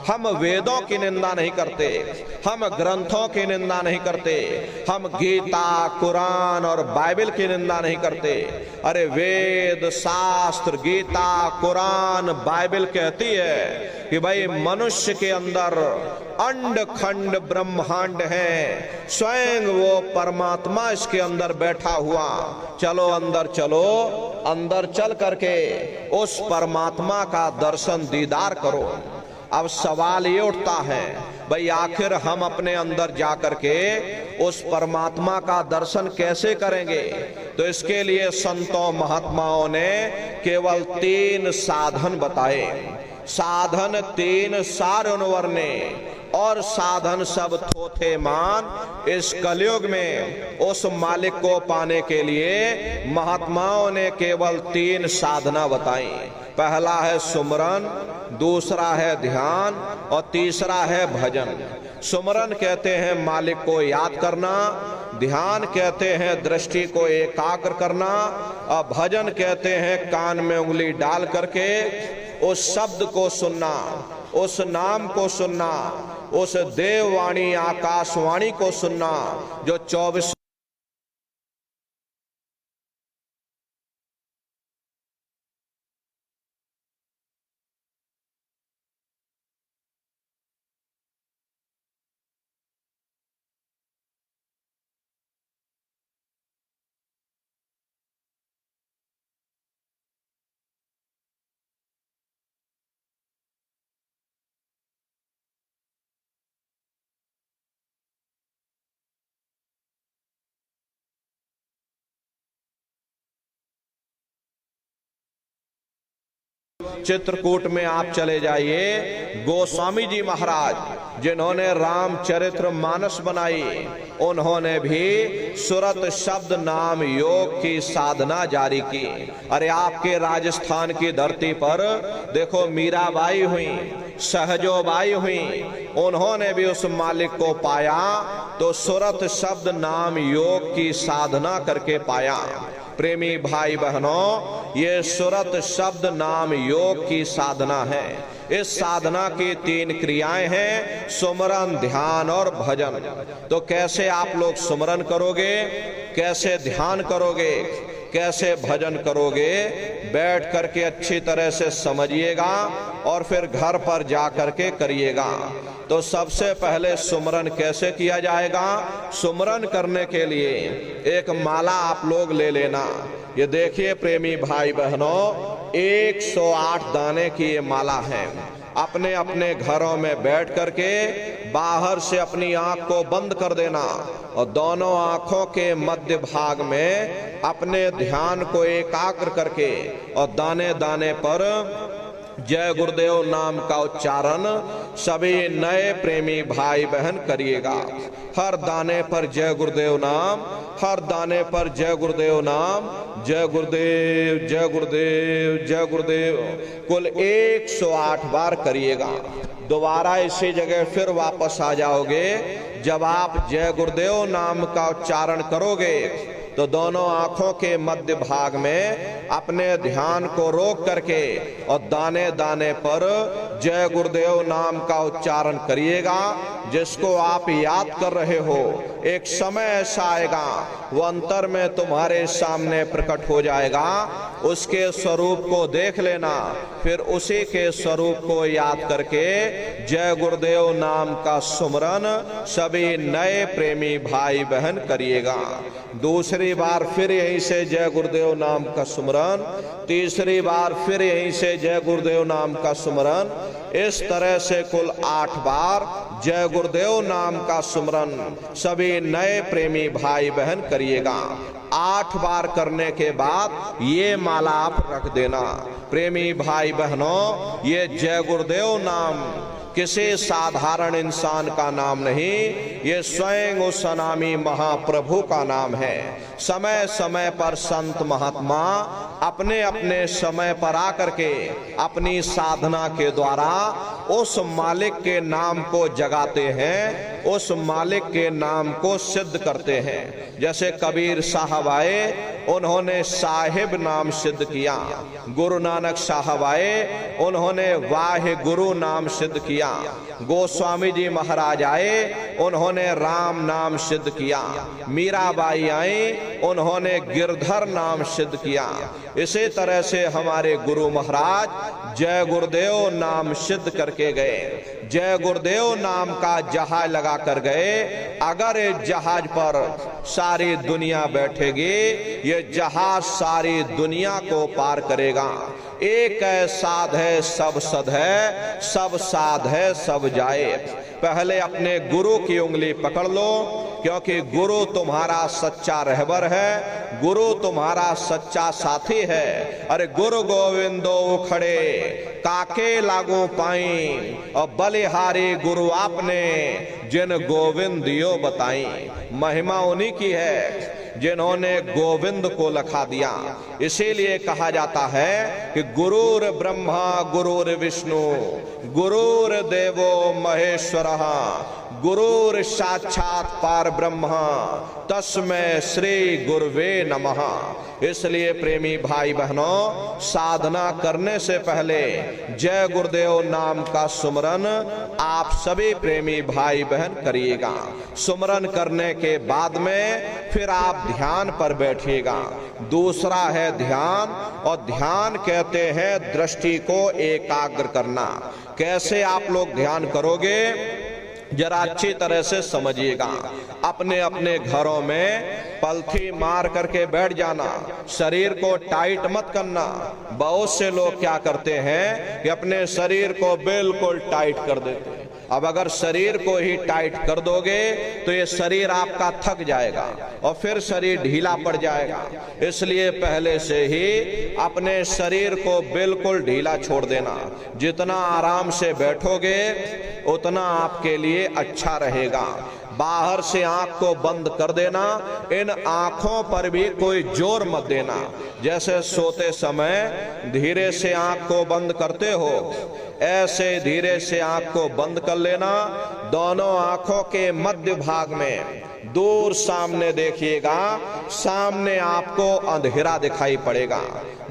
हम वेदों की निंदा नहीं करते, हम ग्रंथों की निंदा नहीं करते, हम गीता, कुरान और बाइबल की निंदा नहीं करते। अरे वेद, शास्त्र, गीता, कुरान, बाइबल कहती है कि भाई मनुष्य के अंदर अंड खंड ब्रह्मांड है, स्वयं वो परमात्मा इसके अंदर बैठा हुआ। चलो अंदर चलो, अंदर चल करके उस परमात्मा का दर्शन दीदार करो। अब सवाल ये उठता है, भाई आखिर हम अपने अंदर जा करके उस परमात्मा का दर्शन कैसे करेंगे? तो इसके लिए संतों महात्माओं ने केवल 3 साधन बताए। साधन 3 सारण वर्णे और साधन सब थोथे मान। इस कलयुग में उस मालिक को पाने के लिए महात्माओं ने केवल 3 साधना बताई। पहला है सुमरन, दूसरा है ध्यान और तीसरा है भजन। सुमरन कहते हैं मालिक को याद करना, ध्यान कहते हैं दृष्टि को एकाग्र करना और भजन कहते हैं कान में उंगली डाल करके उस शब्द को सुनना, उस नाम को सुनना, उस देववाणी आकाशवाणी को सुनना जो 24 चित्रकूट में आप चले जाइए, गोस्वामी जी महाराज जिन्होंने रामचरित्र मानस बनाई, उन्होंने भी सुरत शब्द नाम योग की साधना जारी की। अरे आपके राजस्थान की धरती पर देखो मीराबाई हुई, सहजोबाई हुई, उन्होंने भी उस मालिक को पाया तो सुरत शब्द नाम योग की साधना करके पाया। प्रेमी भाई बहनों, ये सुरत शब्द नाम योग की साधना है। इस साधना की 3 क्रियाएं हैं, सुमरन, ध्यान और भजन। तो कैसे आप लोग सुमरन करोगे, कैसे ध्यान करोगे, कैसे भजन करोगे, बैठ करके अच्छी तरह से समझिएगा और फिर घर पर जा करके करिएगा। तो सबसे पहले सुमरन कैसे किया जाएगा? सुमरन करने के लिए एक माला आप लोग ले लेना। ये देखिए प्रेमी भाई बहनों, 108 दाने की ये माला है। अपने अपने घरों में बैठ करके बाहर से अपनी आंख को बंद कर देना और दोनों आंखों के मध्य भाग में अपने ध्यान को एकाग्र करके और दाने दाने पर जय गुरुदेव नाम का उच्चारण सभी नए प्रेमी भाई बहन करिएगा। हर दाने पर जय गुरुदेव नाम, हर दाने पर जय गुरुदेव नाम, जय गुरुदेव, जय गुरुदेव, जय गुरुदेव, कुल 108 बार करिएगा। दोबारा इसी जगह फिर वापस आ जाओगे। जब आप जय गुरुदेव नाम का उच्चारण करोगे तो दोनों आंखों के मध्य भाग में अपने ध्यान को रोक करके और दाने दाने पर जय गुरुदेव नाम का उच्चारण करिएगा। जिसको आप याद कर रहे हो एक समय ऐसा आएगा वो अंतर में तुम्हारे सामने प्रकट हो जाएगा, उसके स्वरूप को देख लेना, फिर उसी के स्वरूप को याद करके जय गुरुदेव नाम का सुमरन सभी नए प्रेमी भाई बहन करिएगा। दूसरी बार फिर यहीं से जय गुरुदेव नाम का सुमरन, तीसरी बार फिर यहीं से जय गुरुदेव नाम का सुमरन, इस तरह से कुल 8 बार जय गुरुदेव नाम का सुमरन सभी नए प्रेमी भाई बहन करिएगा। 8 बार करने के बाद ये माला आप रख देना। प्रेमी भाई बहनों, ये जय गुरुदेव नाम किसी साधारण इंसान का नाम नहीं, ये स्वयं उस अनामी महाप्रभु का नाम है। समय समय पर संत महात्मा अपने अपने समय पर आकर के अपनी साधना के द्वारा उस मालिक के नाम को जगाते हैं, उस मालिक के नाम को सिद्ध करते हैं। जैसे कबीर साहब आए, उन्होंने साहिब नाम सिद्ध किया। गुरु नानक साहब आए, उन्होंने वाहे गुरु नाम सिद्ध किया। गोस्वामी जी महाराज आए, उन्होंने राम नाम सिद्ध किया। मीराबाई आई, उन्होंने गिरधर नाम सिद्ध किया। इसी तरह से हमारे गुरु महाराज जय गुरुदेव नाम सिद्ध करके गए। जय गुरुदेव नाम का जहाज लगा कर गए। अगर इस जहाज पर सारी दुनिया बैठेगी, ये जहाज सारी दुनिया को पार करेगा। एक है साध है सब सद है, सब साध है सब जाए। पहले अपने गुरु की उंगली पकड़ लो, क्योंकि गुरु तुम्हारा सच्चा रहबर है, गुरु तुम्हारा सच्चा साथी है। अरे गुरु गोविंदो खड़े काके लागू पाई, और बलिहारी गुरु आपने जिन गोविंदियो बताई। महिमा उन्हीं की है जिन्होंने गोविंद को लखा दिया। इसीलिए कहा जाता है कि गुरुर ब्रह्मा गुरुर विष्णु गुरुर देवो महेश्वरः गुरुर साक्षात पार ब्रह्मा तस्मै श्री गुरुवे नमः। इसलिए प्रेमी भाई बहनों, साधना करने से पहले जय गुरुदेव नाम का सुमरन आप सभी प्रेमी भाई बहन करिएगा। सुमरन करने के बाद में फिर आप ध्यान पर बैठिएगा। दूसरा है ध्यान, और ध्यान कहते हैं दृष्टि को एकाग्र करना। कैसे आप लोग ध्यान करोगे, जरा अच्छी तरह से समझिएगा। अपने अपने घरों में पलथी मार करके बैठ जाना, शरीर को टाइट मत करना। बहुत से लोग क्या करते हैं कि अपने शरीर को बिल्कुल टाइट कर देते हैं। अब अगर शरीर को ही टाइट कर दोगे तो ये शरीर आपका थक जाएगा और फिर शरीर ढीला पड़ जाएगा। इसलिए पहले से ही अपने शरीर को बिल्कुल ढीला छोड़ देना। जितना आराम से बैठोगे उतना आपके लिए अच्छा रहेगा। बाहर से आंख को बंद कर देना, इन आंखों पर भी कोई जोर मत देना। जैसे सोते समय धीरे से आंख को बंद करते हो, ऐसे धीरे से आंख को बंद कर लेना। दोनों आंखों के मध्य भाग में दूर सामने देखिएगा, सामने आपको अंधेरा दिखाई पड़ेगा।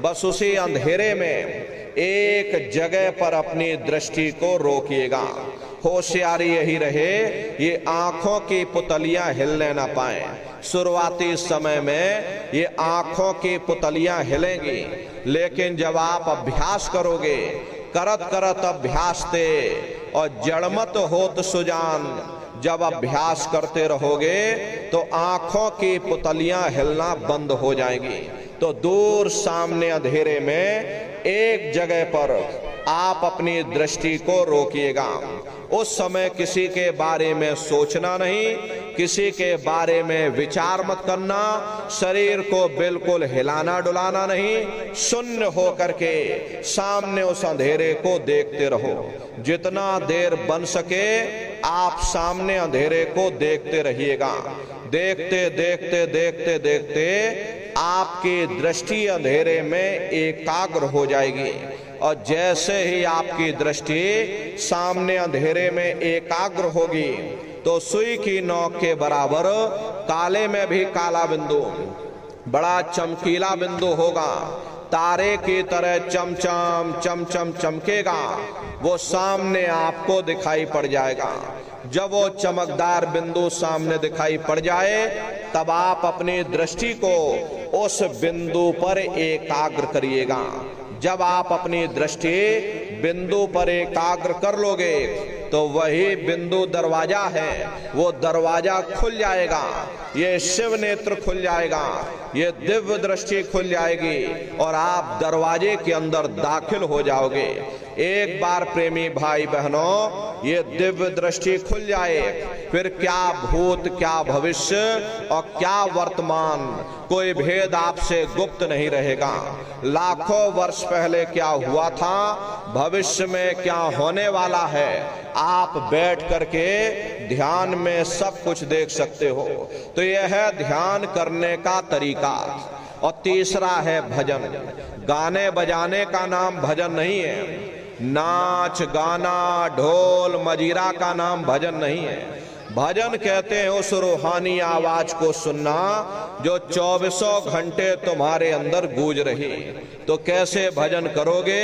बस उसी अंधेरे में एक जगह पर अपनी दृष्टि को रोकिएगा। होशियारी यही रहे ये आंखों की पुतलियां हिलने ना पाए। शुरुआती समय में ये आंखों की पुतलियां हिलेंगी, लेकिन जब आप अभ्यास करोगे, करत करत अभ्यास ते और जड़मत होत सुजान, जब अभ्यास करते रहोगे तो आंखों की पुतलियां हिलना बंद हो जाएंगी। तो दूर सामने अंधेरे में एक जगह पर आप अपनी दृष्टि को रोकिएगा। उस समय किसी के बारे में सोचना नहीं, किसी के बारे में विचार मत करना, शरीर को बिल्कुल हिलाना डुलाना नहीं। शून्य हो करके सामने उस अंधेरे को देखते रहो। जितना देर बन सके आप सामने अंधेरे को देखते रहिएगा। देखते देखते देखते देखते आपकी दृष्टि अंधेरे में एकाग्र हो जाएगी, और जैसे ही आपकी दृष्टि सामने अंधेरे में एकाग्र होगी तो सुई की नोक के बराबर काले में भी काला बिंदु, बड़ा चमकीला बिंदु होगा। तारे की तरह चमचम चमचम चमकेगा, वो सामने आपको दिखाई पड़ जाएगा। जब वो चमकदार बिंदु सामने दिखाई पड़ जाए तब आप अपनी दृष्टि को उस बिंदु पर एकाग्र करिएगा। जब आप अपनी दृष्टि बिंदु पर एकाग्र कर लोगे तो वही बिंदु दरवाजा है, वो दरवाजा खुल जाएगा, ये शिव नेत्र खुल जाएगा, ये दिव्य दृष्टि खुल जाएगी और आप दरवाजे के अंदर दाखिल हो जाओगे। एक बार प्रेमी भाई बहनों ये दिव्य दृष्टि खुल जाए, फिर क्या भूत क्या भविष्य और क्या वर्तमान कोई भेद आपसे गुप्त नहीं रहेगा। लाखों वर्ष पहले क्या हुआ था, भविष्य में क्या होने वाला है, आप बैठ करके ध्यान में सब कुछ देख सकते हो। तो यह है ध्यान करने का तरीका। और तीसरा है भजन। गाने बजाने का नाम भजन नहीं है, नाच गाना ढोल मजीरा का नाम भजन नहीं है। भजन कहते हैं उस रूहानी आवाज को सुनना जो 24 घंटे तुम्हारे अंदर गूंज रही। तो कैसे भजन करोगे,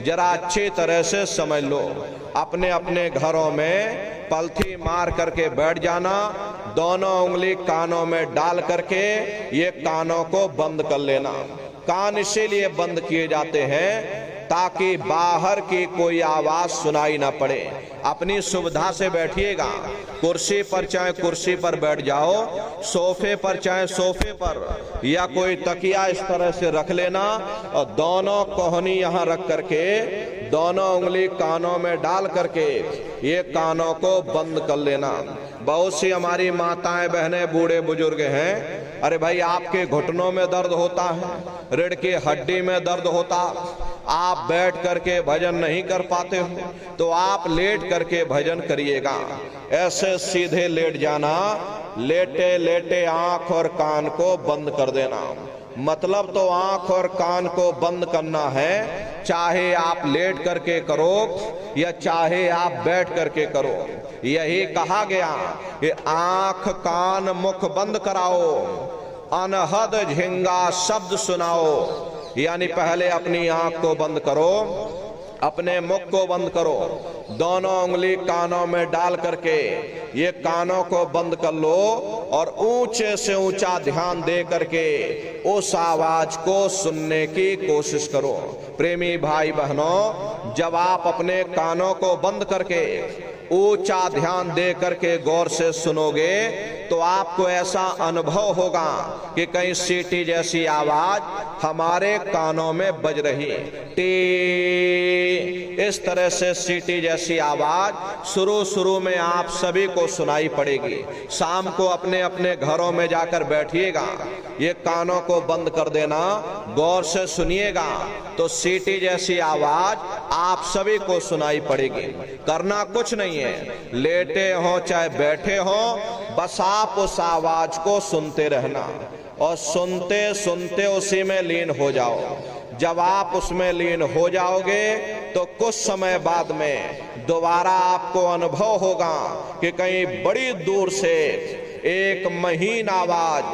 जरा अच्छी तरह से समझ लो। अपने अपने घरों में पलथी मार करके बैठ जाना, दोनों उंगली कानों में डाल करके ये कानों को बंद कर लेना। कान इसीलिए बंद किए जाते हैं ताकि बाहर की कोई आवाज सुनाई ना पड़े। अपनी सुविधा से बैठिएगा, कुर्सी पर चाहे कुर्सी पर बैठ जाओ, सोफे पर चाहे सोफे पर, या कोई तकिया इस तरह से रख लेना और दोनों कोहनी यहाँ रख करके दोनों उंगली कानों में डाल करके ये कानों को बंद कर लेना। बहुत सी हमारी माताएं बहनें बूढ़े बुजुर्ग हैं, अरे भाई आपके घुटनों में दर्द होता है, रीढ़ की हड्डी में दर्द होता, आप बैठ करके भजन नहीं कर पाते हो तो आप लेट करके भजन करिएगा। ऐसे सीधे लेट जाना, लेटे लेटे आंख और कान को बंद कर देना। मतलब तो आंख और कान को बंद करना है, चाहे आप लेट करके करो या चाहे आप बैठ करके करो। यही कहा गया कि आंख कान मुख बंद कराओ, अनहद झिंगा शब्द सुनाओ। यानी पहले अपनी आंख को बंद करो, अपने मुख को बंद करो, दोनों उंगली कानों में डाल करके ये कानों को बंद कर लो और ऊंचे से ऊंचा ध्यान दे करके उस आवाज को सुनने की कोशिश करो। प्रेमी भाई बहनों, जब आप अपने कानों को बंद करके ऊंचा ध्यान दे करके गौर से सुनोगे तो आपको ऐसा अनुभव होगा कि कहीं सीटी जैसी आवाज हमारे कानों में बज रही। टी इस तरह से सीटी जैसी आवाज शुरू में आप सभी को सुनाई पड़ेगी। शाम को अपने अपने घरों में जाकर बैठिएगा, ये कानों को बंद कर देना, गौर से सुनिएगा तो सीटी जैसी आवाज आप सभी को सुनाई पड़ेगी। करना कुछ नहीं है, लेटे हो चाहे बैठे हो, बस आप उस आवाज को सुनते रहना और सुनते सुनते उसी में लीन हो जाओ। जब आप उसमें लीन हो जाओगे तो कुछ समय बाद में दोबारा आपको अनुभव होगा कि कहीं बड़ी दूर से एक महीन आवाज,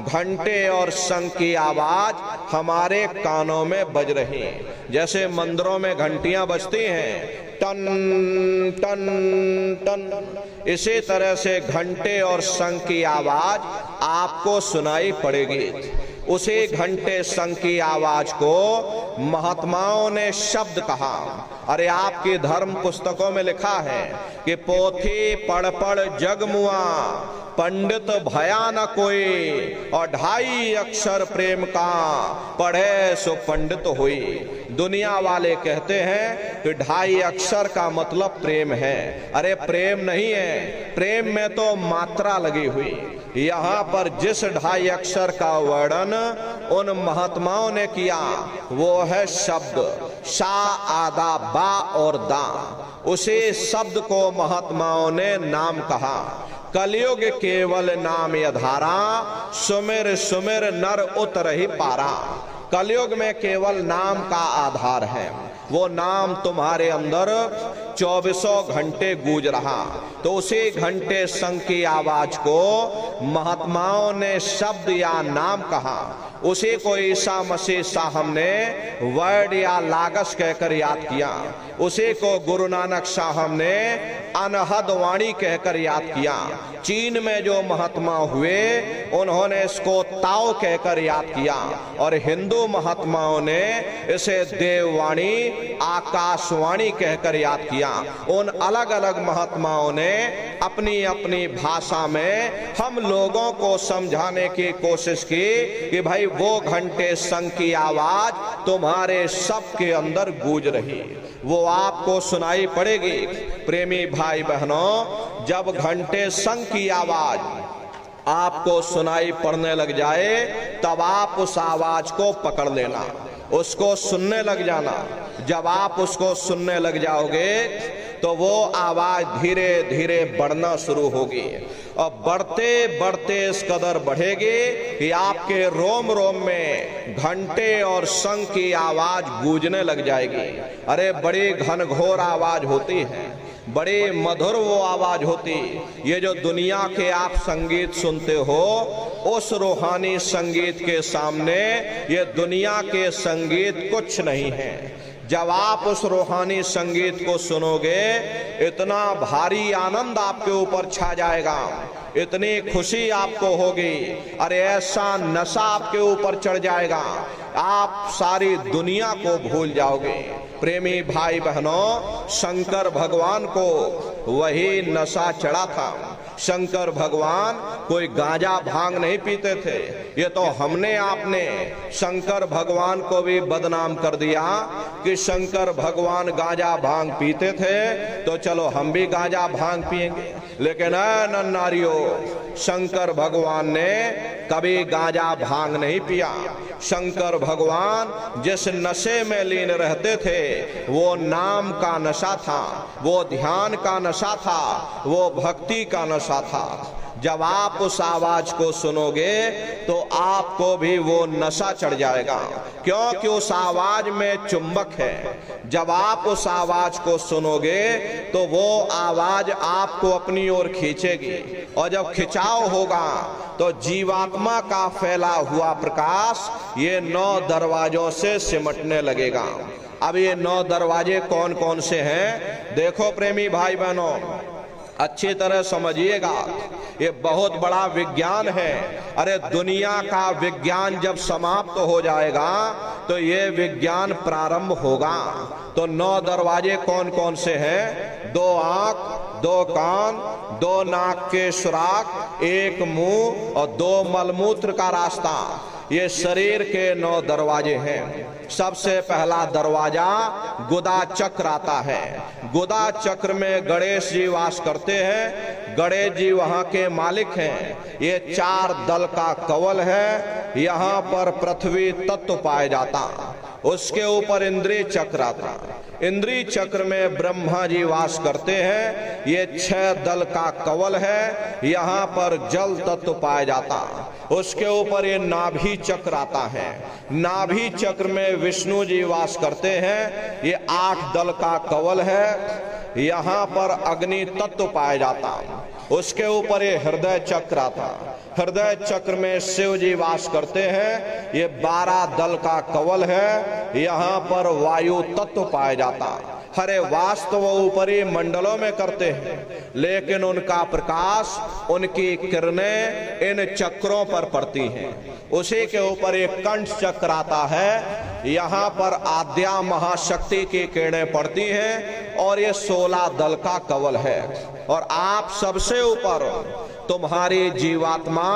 घंटे और शंख की आवाज हमारे कानों में बज रही। जैसे मंदिरों में घंटियां बजती हैं, टन टन टन, इसी तरह से घंटे और शंख की आवाज आपको सुनाई पड़ेगी। उसी घंटे शंख की आवाज को महात्माओं ने शब्द कहा। अरे आपकी धर्म पुस्तकों में लिखा है कि पोथी पढ़ पढ़ जग मुआ, पंडित भया न कोई, और 2.5 अक्षर प्रेम का पढ़े सो पंडित हुई। दुनिया वाले कहते हैं कि 2.5 अक्षर का मतलब प्रेम है। अरे प्रेम नहीं है, प्रेम में तो मात्रा लगी हुई। यहाँ पर जिस 2.5 अक्षर का वर्णन उन महात्माओं ने किया वो है शब्द, शा आदा बा और दा। उसी शब्द को महात्माओं ने नाम कहा। कलयुग केवल नाम आधारा, सुमिर सुमिर नर उतरहि पारा। कलयुग में केवल नाम का आधार है, वो नाम तुम्हारे अंदर 24 घंटे गूंज रहा। तो उसी घंटे शंख की आवाज को महात्माओं ने शब्द या नाम कहा। उसी को ईसा मसीह साहब ने वर्ड या लागस कहकर याद किया। उसी को गुरु नानक साहब ने अनहद वाणी कहकर याद किया। चीन में जो महात्मा हुए उन्होंने इसको ताओ कहकर याद किया, और हिंदू महात्माओं ने इसे देववाणी, आकाशवाणी कहकर याद किया। उन अलग अलग महात्माओं ने अपनी अपनी भाषा में हम लोगों को समझाने की कोशिश की कि भाई वो घंटे संग की आवाज तुम्हारे सबके अंदर गूंज रही, वो आपको सुनाई पड़ेगी। प्रेमी भाई बहनों, जब घंटे संग की आवाज आपको सुनाई पड़ने लग जाए तब आप उस आवाज को पकड़ लेना, उसको सुनने लग जाना। जब आप उसको सुनने लग जाओगे तो वो आवाज धीरे धीरे बढ़ना शुरू होगी, और बढ़ते बढ़ते इस कदर बढ़ेगी कि आपके रोम रोम में घंटे और शंख की आवाज गूंजने लग जाएगी। अरे बड़ी घनघोर आवाज होती है, बड़ी मधुर वो आवाज होती। ये जो दुनिया के आप संगीत सुनते हो, उस रूहानी संगीत के सामने ये दुनिया के संगीत कुछ नहीं है। जब आप उस रूहानी संगीत को सुनोगे, इतना भारी आनंद आपके ऊपर छा जाएगा, इतनी खुशी आपको होगी, अरे ऐसा नशा आपके ऊपर चढ़ जाएगा, आप सारी दुनिया को भूल जाओगे। प्रेमी भाई बहनों, शंकर भगवान को वही नशा चढ़ा था। शंकर भगवान कोई गांजा भांग नहीं पीते थे। ये तो हमने आपने शंकर भगवान को भी बदनाम कर दिया कि शंकर भगवान गांजा भांग पीते थे तो चलो हम भी गांजा भांग पिएंगे। लेकिन नारियों, शंकर भगवान ने कभी गांजा भांग नहीं पिया। शंकर भगवान जिस नशे में लीन रहते थे वो नाम का नशा था, वो ध्यान का नशा था, वो भक्ति का नशा था। जब आप उस आवाज को सुनोगे तो आपको भी वो नशा चढ़ जाएगा, क्योंकि उस आवाज में चुंबक है। जब आप उस आवाज को सुनोगे तो वो आवाज आपको अपनी ओर खींचेगी, और जब खिंचाव होगा तो जीवात्मा का फैला हुआ प्रकाश ये 9 दरवाजों से सिमटने लगेगा। अब ये 9 दरवाजे कौन कौन से हैं? देखो प्रेमी भाई बहनों, अच्छी तरह समझिएगा, ये बहुत बड़ा विज्ञान है। अरे दुनिया का विज्ञान जब समाप्त हो जाएगा तो ये विज्ञान प्रारंभ होगा। तो 9 दरवाजे कौन कौन से हैं? 2 आंख, 2 कान, 2 नाक के सुराख, 1 मुंह और 2 मलमूत्र का रास्ता। ये शरीर के 9 दरवाजे हैं। सबसे पहला दरवाजा गुदा चक्र आता है। गुदा चक्र में गणेश जी वास करते हैं। गणेश जी वहां के मालिक हैं। ये 4 दल का कवल है। यहाँ पर पृथ्वी तत्व पाया जाता, उसके ऊपर इंद्रिय चक्र आता। इंद्रिय चक्र में ब्रह्मा जी वास करते हैं। ये 6 दल का कवल है। यहाँ पर जल तत्व पाया जाता, उसके ऊपर ये नाभि चक्र आता है। नाभि चक्र में विष्णु जी वास करते हैं। ये 8 दल का कवल है। यहाँ पर अग्नि तत्व पाया जाता, उसके ऊपर ये हृदय चक्र आता। हृदय चक्र में शिव जी वास करते हैं। ये 12 दल का कवल है। यहाँ पर वायु तत्व पाया जाता। हरे वास्तव वो ऊपरी मंडलों में करते हैं, लेकिन उनका प्रकाश, उनकी किरणें इन चक्रों पर पड़ती हैं। उसी के ऊपर एक कंठ चक्र आता है। यहाँ पर आद्या महाशक्ति की किरणें पड़ती हैं, और ये 16 दल का कवल है। और आप सबसे ऊपर, तुम्हारी जीवात्मा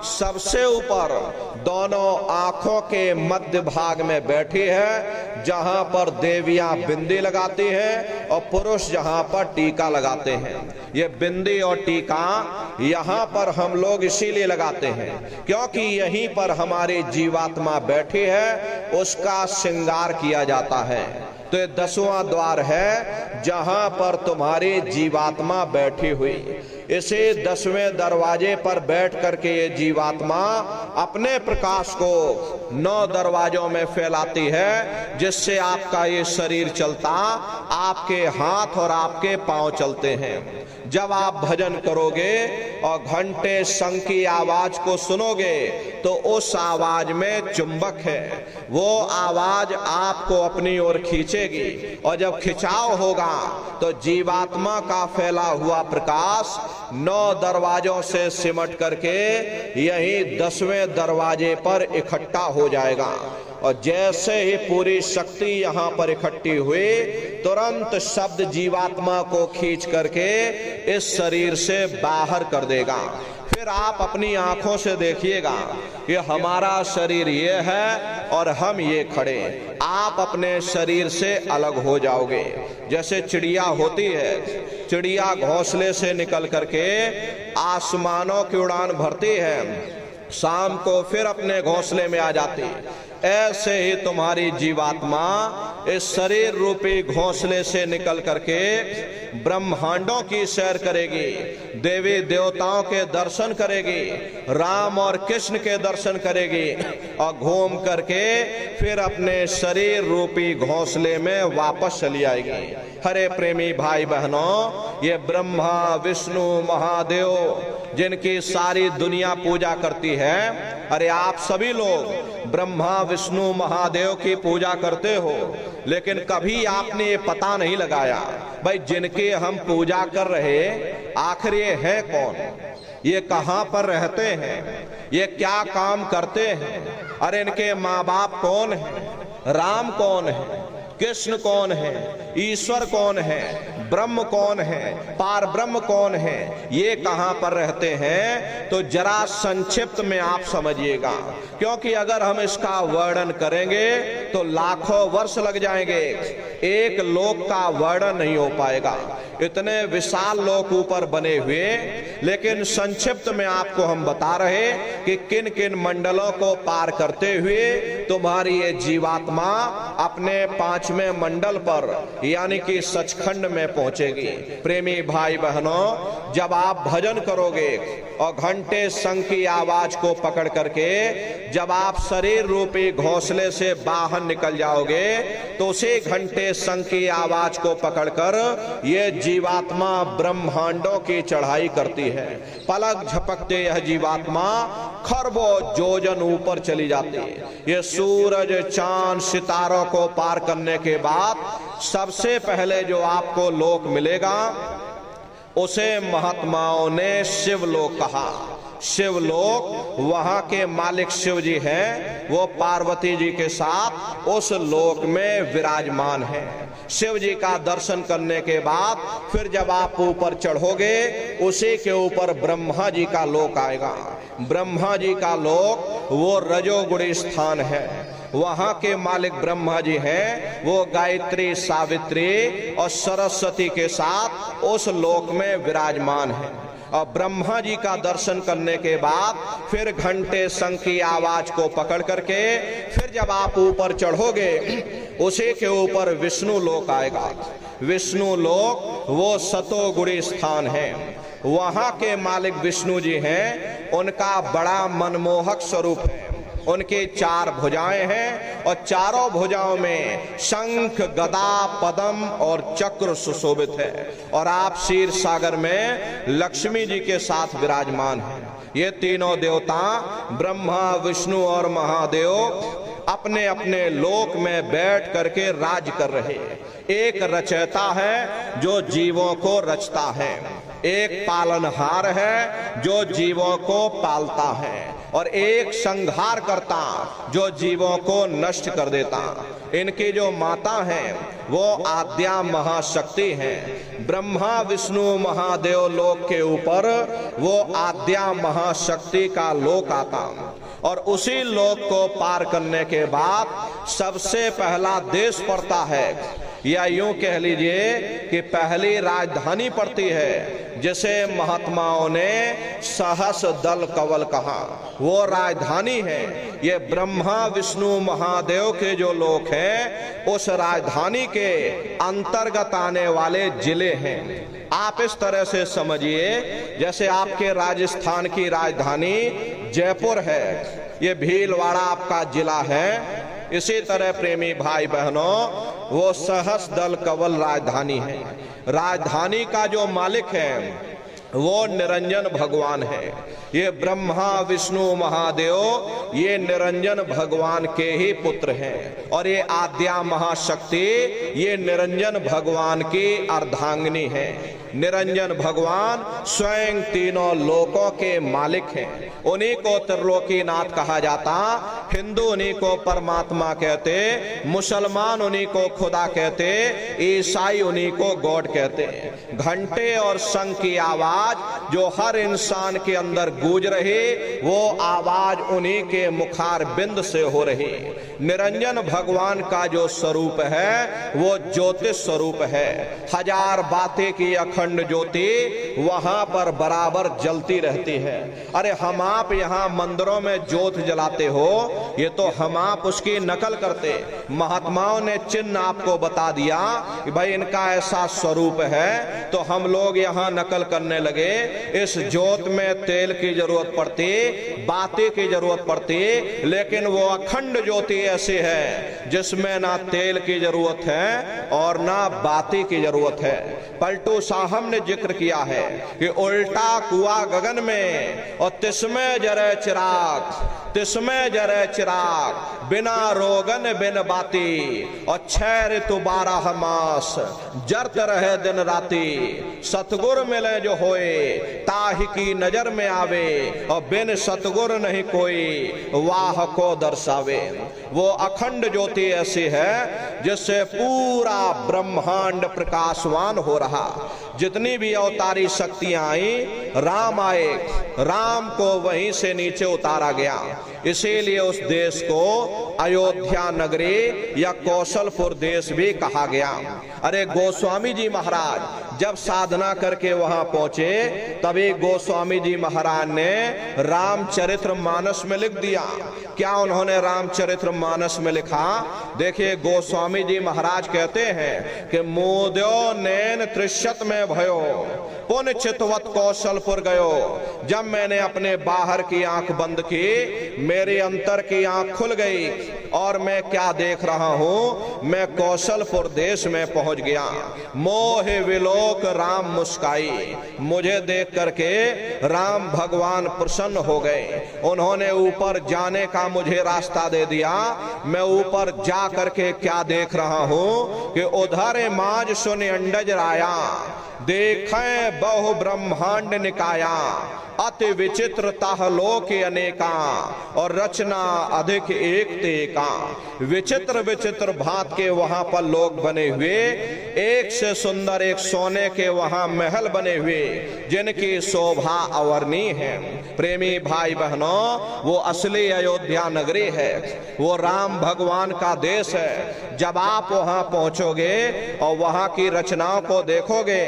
सबसे ऊपर दोनों आंखों के मध्य भाग में बैठी है, जहां पर देवियां बिंदी लगाती हैं और पुरुष जहां पर टीका लगाते हैं। ये बिंदी और टीका यहाँ पर हम लोग इसीलिए लगाते हैं क्योंकि यहीं पर हमारी जीवात्मा बैठी है, उसका श्रृंगार किया जाता है। तो ये 10वां द्वार है जहां पर तुम्हारी जीवात्मा बैठी हुई। इसे 10वें दरवाजे पर बैठ करके ये जीवात्मा अपने प्रकाश को 9 दरवाजों में फैलाती है, जिससे आपका ये शरीर चलता, आपके हाथ और आपके पांव चलते हैं। जब आप भजन करोगे और घंटे शंख की आवाज को सुनोगे तो उस आवाज में चुंबक है, वो आवाज आपको अपनी ओर खींचेगी और जब खिंचाव होगा तो जीवात्मा का फैला हुआ प्रकाश 9 दरवाजों से सिमट करके यही 10वें दरवाजे पर इकट्ठा हो जाएगा। और जैसे ही पूरी शक्ति यहाँ पर इकट्ठी हुई, तुरंत शब्द जीवात्मा को खींच करके इस शरीर से बाहर कर देगा। फिर आप अपनी आंखों से देखिएगा, ये हमारा शरीर ये है और हम ये खड़े। आप अपने शरीर से अलग हो जाओगे। जैसे चिड़िया होती है, चिड़िया घोंसले से निकल करके आसमानों की उड़ान भरती है, शाम को फिर अपने घोंसले में आ जाती। ऐसे ही तुम्हारी जीवात्मा इस शरीर रूपी घोंसले से निकल करके ब्रह्मांडों की सैर करेगी, देवी देवताओं के दर्शन करेगी, राम और कृष्ण के दर्शन करेगी और घूम करके फिर अपने शरीर रूपी घोंसले में वापस चली आएगी। हरे प्रेमी भाई बहनों, ये ब्रह्मा विष्णु महादेव जिनकी सारी दुनिया पूजा करती है, अरे आप सभी लोग ब्रह्मा विष्णु महादेव की पूजा करते हो, लेकिन कभी आपने ये पता नहीं लगाया भाई जिनकी हम पूजा कर रहे आखिर ये है कौन, ये कहां पर रहते हैं, ये क्या काम करते हैं, अरे इनके माँ बाप कौन है, राम कौन है, कृष्ण कौन है, ईश्वर कौन है, ब्रह्म कौन है, पार ब्रह्म कौन है, ये कहां पर रहते हैं। तो जरा संक्षिप्त में आप समझिएगा, क्योंकि अगर हम इसका वर्णन करेंगे तो लाखों वर्ष लग जाएंगे, एक लोक का वर्णन नहीं हो पाएगा। इतने विशाल लोक ऊपर बने हुए, लेकिन संक्षिप्त में आपको हम बता रहे कि किन किन मंडलों को पार करते हुए तुम्हारी ये जीवात्मा अपने 5वें मंडल पर यानी कि सचखंड में पहुंचेगी। प्रेमी भाई बहनों, जब आप भजन करोगे और घंटे शंख की आवाज को पकड़ करके जब आप शरीर रूपी घोंसले से बाहर निकल जाओगे तो उसी घंटे शंख की आवाज को पकड़कर ये जीवात्मा ब्रह्मांडों की चढ़ाई करती है। पलक झपकते यह जीवात्मा खरबों योजन ऊपर चली जाती है। ये सूरज चांद सितारों को पार करने के बाद सबसे पहले जो आपको लोक मिलेगा उसे महात्माओं ने शिवलोक कहा। शिवलोक, वहां के मालिक शिव जी हैं, वो पार्वती जी के साथ उस लोक में विराजमान है। शिव जी का दर्शन करने के बाद फिर जब आप ऊपर चढ़ोगे उसी के ऊपर ब्रह्मा जी का लोक आएगा। ब्रह्मा जी का लोक वो रजोगुणी स्थान है, वहां के मालिक ब्रह्मा जी हैं, वो गायत्री सावित्री और सरस्वती के साथ उस लोक में विराजमान है। और ब्रह्मा जी का दर्शन करने के बाद फिर घंटे शंख की आवाज को पकड़ करके फिर जब आप ऊपर चढ़ोगे उसी के ऊपर विष्णु लोक आएगा। विष्णु लोक वो सतोगुणी स्थान है, वहां के मालिक विष्णु जी हैं, उनका बड़ा मनमोहक स्वरूप है। उनकी 4 भुजाएं हैं और चारों भुजाओं में शंख गदा पद्म और चक्र सुशोभित है। और आप क्षीर सागर में लक्ष्मी जी के साथ विराजमान हैं। ये तीनों देवता ब्रह्मा विष्णु और महादेव अपने अपने लोक में बैठ करके राज कर रहे हैं। एक रचयिता है जो जीवों को रचता है, एक पालनहार है जो जीवों को पालता है, और एक संहार करता जो जीवों को नष्ट कर देता। इनकी जो माता हैं वो आद्या महाशक्ति हैं। ब्रह्मा विष्णु महादेव लोक के ऊपर वो आद्या महाशक्ति का लोक आता, और उसी लोक को पार करने के बाद सबसे पहला देश पड़ता है, या यूं कह लीजिए कि पहली राजधानी पड़ती है, जिसे महात्माओं ने सहस दल कवल कहा। वो राजधानी है, ये ब्रह्मा विष्णु महादेव के जो लोक हैं उस राजधानी के अंतर्गत आने वाले जिले हैं। आप इस तरह से समझिए जैसे आपके राजस्थान की राजधानी जयपुर है, ये भीलवाड़ा आपका जिला है। इसी तरह प्रेमी भाई बहनों, वो सहस दल कवल राजधानी है। राजधानी का जो मालिक है वो निरंजन भगवान है। ये ब्रह्मा विष्णु महादेव ये निरंजन भगवान के ही पुत्र हैं, और ये आद्या महाशक्ति ये निरंजन भगवान की अर्धांगिनी है। निरंजन भगवान स्वयं तीनों लोकों के मालिक हैं। उन्हीं को त्रिलोकीनाथ कहा जाता। हिंदू उन्हीं को परमात्मा कहते, मुसलमान उन्हीं को खुदा कहते, ईसाई उन्हीं को गॉड कहते। घंटे और शंख की आवाज जो हर इंसान के अंदर गूंज रही, वो आवाज उन्हीं के मुखार बिंद से हो रही। निरंजन भगवान का जो स्वरूप है वो ज्योतिष स्वरूप है। हजार बातें की अखंड ज्योति वहां पर बराबर जलती रहती है। अरे हम आप यहाँ मंदिरों में ज्योत जलाते हो, ये तो हम आप उसकी नकल करते। महात्माओं ने चिन्ह आपको बता दिया कि भाई इनका ऐसा स्वरूप है, तो हम लोग यहाँ नकल करने लगे। इस ज्योत में तेल की जरूरत पड़ती, बाती की जरूरत पड़ती, लेकिन वो अखंड ज्योति ऐसी है जिसमें ना तेल की जरूरत है और ना बाती की जरूरत है। पलटू साहब ने जिक्र किया है कि उल्टा कुआ गगन में और तिसमें जरे चिराग, तिसमें जरे चिराग, बिना रोगन बिन बाती, और 6 ऋतु 12 मास जरत रहे दिन राती। सतगुर मिले जो होए ताहि की नजर में आवे, और बिन सतगुर नहीं कोई वाह को दर्शावे। वो अखंड ज्योति ऐसी है जिससे पूरा ब्रह्मांड प्रकाशवान हो रहा। जितनी भी अवतारी शक्तियां आई, राम आए, राम को वहीं से नीचे उतारा गया। इसीलिए उस देश को अयोध्या नगरी या कौशलपुर देश भी कहा गया। अरे गोस्वामी जी महाराज जब साधना करके वहां पहुंचे, तभी गोस्वामी जी महाराज ने रामचरित्र मानस में लिख दिया। क्या उन्होंने रामचरित्र मानस में लिखा? देखिए गोस्वामी जी महाराज कहते हैं कि मोद्यो नैन त्रिशत में भयो, पुन चितवत कौशलपुर गयो। जब मैंने अपने बाहर की आंख बंद की, मेरे अंतर की आंख खुल गई, और मैं क्या देख रहा हूं? मैं कौशलपुर देश में पहुंच गया। मोह विलोक राम मुस्काई, मुझे देख करके राम भगवान प्रसन्न हो गए। उन्होंने ऊपर जाने का मुझे रास्ता दे दिया। मैं ऊपर जा करके क्या देख रहा हूं कि उधर माज सुन अंडज राया, देखें बहु ब्रह्मांड निकाया, अति विचित्र ताह लोक अनेका, और रचना अधिक एक तेका। विचित्र विचित्र भांत के वहां पर लोग बने हुए, एक से सुंदर एक सोने के वहां महल बने हुए, जिनकी शोभा अवर्णीय है। प्रेमी भाई बहनों, वो असली अयोध्या नगरी है, वो राम भगवान का देश है। जब आप वहां पहुंचोगे और वहां की रचनाओं को देखोगे,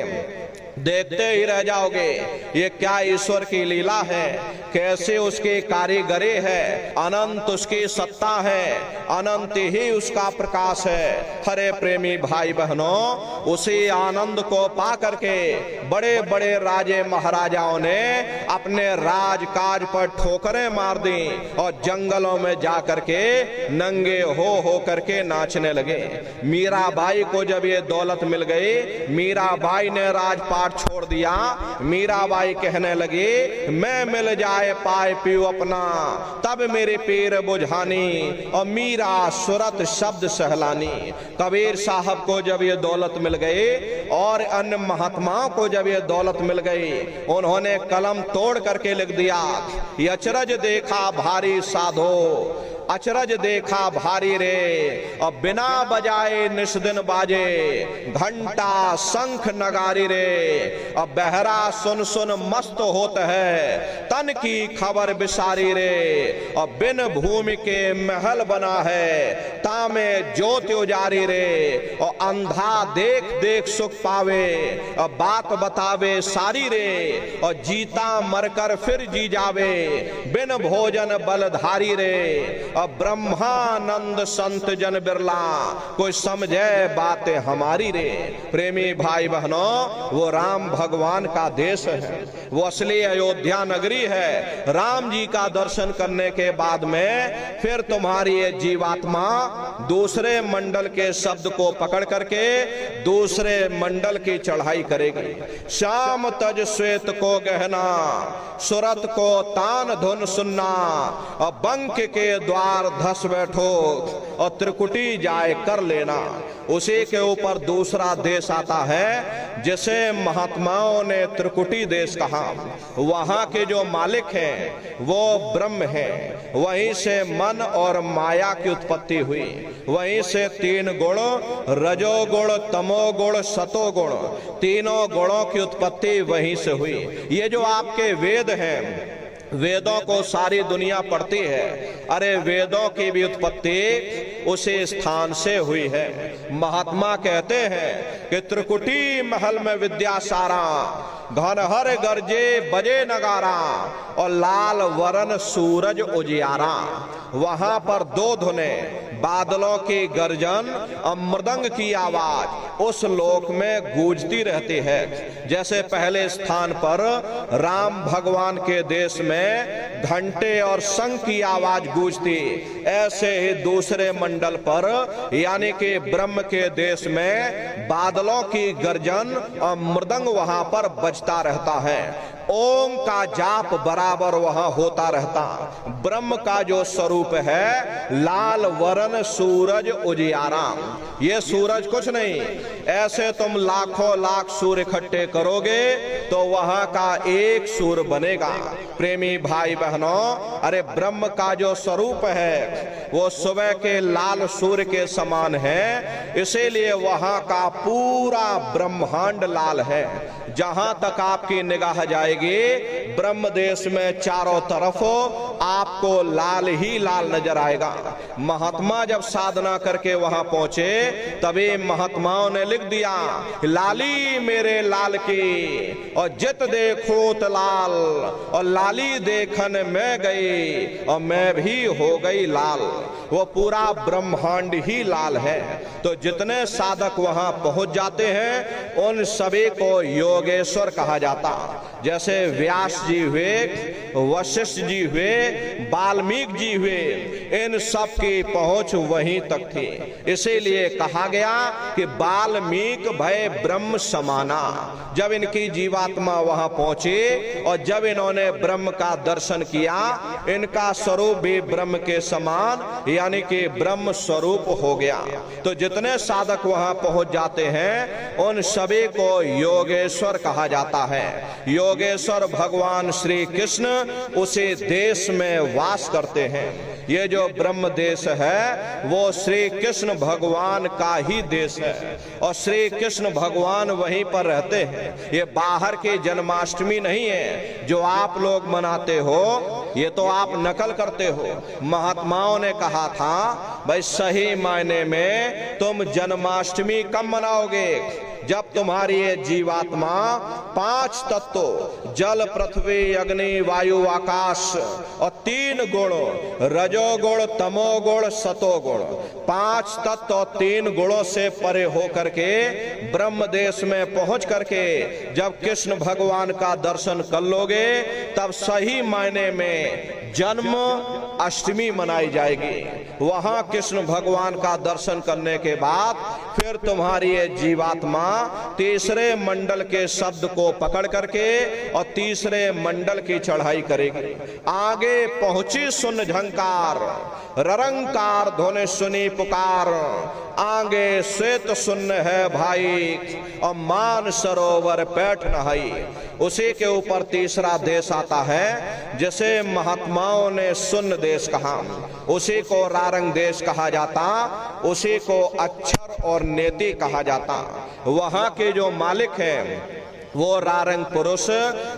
देखते ही रह जाओगे। ये क्या ईश्वर की लीला है, कैसे उसकी कारीगरी है, अनंत उसकी सत्ता है, अनंत ही उसका प्रकाश है। हरे प्रेमी भाई बहनों, उसी आनंद को पा करके बड़े बड़े राजे महाराजाओं ने अपने राजकाज पर ठोकरें मार दी और जंगलों में जा करके नंगे हो करके नाचने लगे। मीराबाई को जब ये दौलत मिल गई, मीराबाई ने राजपाट छोड़ दिया। मीराबाई कहने लगी, मैं मिल जाए पाए पीऊ अपना, तब मेरे पीर बुझानी, और मीरा सुरत शब्द सहलानी। कबीर साहब को जब ये दौलत मिल गई और अन्य महात्माओं को जब ये दौलत मिल गई, उन्होंने कलम तोड़ करके लिख दिया, अचरज देखा भारी साधो, अचरज देखा भारी रे, और बिना बजाए निस्दिन बाजे, घंटा शंख नगारी रे, और बहरा सुन सुन मस्त होत है, तन की खबर बिसारी रे, और बिन भूमि के महल बना है, तामे ज्योति उजारी रे, और अंधा देख देख सुख पावे, और बात बतावे सारी रे, और जीता मरकर फिर जी जावे, बिन भोजन बलधारी रे, अब ब्रह्मानंद संत जन बिरला, कोई समझे बातें हमारी रे। प्रेमी भाई बहनों, वो राम भगवान का देश है, वो असली अयोध्या नगरी है। राम जी का दर्शन करने के बाद में फिर तुम्हारी ये जीवात्मा दूसरे मंडल के शब्द को पकड़ करके दूसरे मंडल की चढ़ाई करेगी। श्याम तज श्वेत को गहना, सुरत को तान धुन सुनना, और बंक के द्वार धस बैठो और त्रिकुटी जाए कर लेना। उसी के ऊपर दूसरा देश आता है जिसे महात्माओं ने त्रिकुटी देश कहा। वहां के जो मालिक हैं वो ब्रह्म हैं, वहीं से मन और माया की उत्पत्ति हुई, वहीं से तीन गुण रजोगुण तमोगुण सतोगुण, तीनों गुणों की उत्पत्ति वहीं से हुई। ये जो आपके वेद हैं, वेदों को सारी दुनिया पढ़ती है, अरे वेदों की भी उत्पत्ति उसी स्थान से हुई है। महात्मा कहते हैं कि त्रिकुटी महल में विद्या सारा, घनहर गरजे बजे नगारा, और लाल वरन सूरज उजियारा। वहां पर दो धुने, बादलों की गर्जन और मृदंग की आवाज उस लोक में गूंजती रहती है। जैसे पहले स्थान पर राम भगवान के देश में घंटे और शंख की आवाज गूंजती, ऐसे ही दूसरे मंडल पर यानी कि ब्रह्म के देश में बादलों की गर्जन और मृदंग वहां पर बजता रहता है। ओम का जाप बराबर वहां होता रहता। ब्रह्म का जो स्वरूप है लाल वरण सूरज उजियारा। ये सूरज कुछ नहीं, ऐसे तुम लाखों लाख सूर्य इकट्ठे करोगे तो वहां का एक सूर्य बनेगा। प्रेमी भाई बहनों, अरे ब्रह्म का जो स्वरूप है वो सुबह के लाल सूर्य के समान है, इसीलिए वहां का पूरा ब्रह्मांड लाल है। जहां तक आपकी निगाह जाएगी ब्रह्म देश में चारों तरफ आपको लाल ही लाल नजर आएगा। महात्मा जब साधना करके वहां पहुंचे तभी महात्माओं ने लिख दिया, लाली मेरे लाल की और जित देखो तो लाल, और लाली देखन मैं गई और मैं भी हो गई लाल। वो पूरा ब्रह्मांड ही लाल है। तो जितने साधक वहां पहुंच जाते हैं उन सभी को योगेश्वर कहा जाता। जैसे व्यास जी हुए, वशिष्ठ जी हुए, वाल्मीकि जी हुए, इन सब की पहुंच वहीं तक थी। इसीलिए कहा गया कि वाल्मीकि भय ब्रह्म समाना। जब इनकी जीवात्मा वहां पहुंची और जब इन्होंने ब्रह्म का दर्शन किया, इनका स्वरूप भी ब्रह्म के समान यानी कि ब्रह्म स्वरूप हो गया। तो जितने साधक वहां पहुंच जाते हैं उन सभी को योगेश्वर कहा जाता है। योगेश्वर भगवान श्री कृष्ण उसी देश में वास करते हैं। ये जो ब्रह्म देश है वो श्री कृष्ण भगवान का ही देश है और श्री कृष्ण भगवान वहीं पर रहते हैं। ये बाहर की जन्माष्टमी नहीं है जो आप लोग मनाते हो, ये तो आप नकल करते हो। महात्माओं ने कहा था भाई सही मायने में तुम जन्माष्टमी कब मनाओगे? जब तुम्हारी ये जीवात्मा पांच तत्व जल पृथ्वी अग्नि वायु आकाश और तीन गुण रजोगुण तमोगुण सतोगुण, पांच तत्व और तीन गुणों से परे हो करके ब्रह्म देश में पहुंच करके जब कृष्ण भगवान का दर्शन कर लोगे तब सही मायने में जन्म अष्टमी मनाई जाएगी। वहां कृष्ण भगवान का दर्शन करने के बाद फिर तुम्हारी ये जीवात्मा तीसरे मंडल के शब्द को पकड़ करके और तीसरे मंडल की चढ़ाई करेगी। आगे पहुंची सुन झंकार, ररंकार धोने सुनी पुकार, आगे श्वेत सुन्न है भाई और मान सरोवर पैठ नहाई। उसी के ऊपर तीसरा देश आता है जिसे महात्माओं ने सुन्न देश कहा, उसी को रारंग देश कहा जाता, उसी को अक्षर और नेति कहा जाता। वहां के जो मालिक हैं वो रारंग पुरुष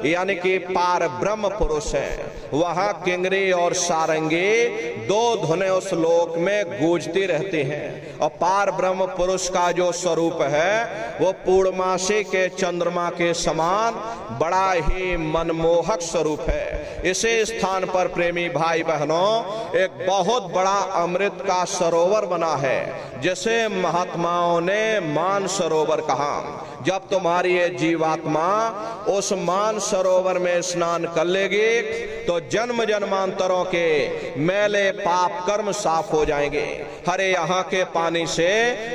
यानी कि पार ब्रह्म पुरुष है। वहां किंगरी और सारंगी दो धुनें उस लोक में गूंजती रहती हैं। और पार ब्रह्म पुरुष का जो स्वरूप है वो पूर्णमासी के चंद्रमा के समान बड़ा ही मनमोहक स्वरूप है। इसी स्थान पर प्रेमी भाई बहनों एक बहुत बड़ा अमृत का सरोवर बना है, जिसे महात्माओं ने मान सरोवर कहा। जब तुम्हारी ये जीवात्मा उस मान सरोवर में स्नान कर लेगी तो जन्म जन्मांतरों के मैले पाप कर्म साफ हो जाएंगे। अरे यहाँ के पानी से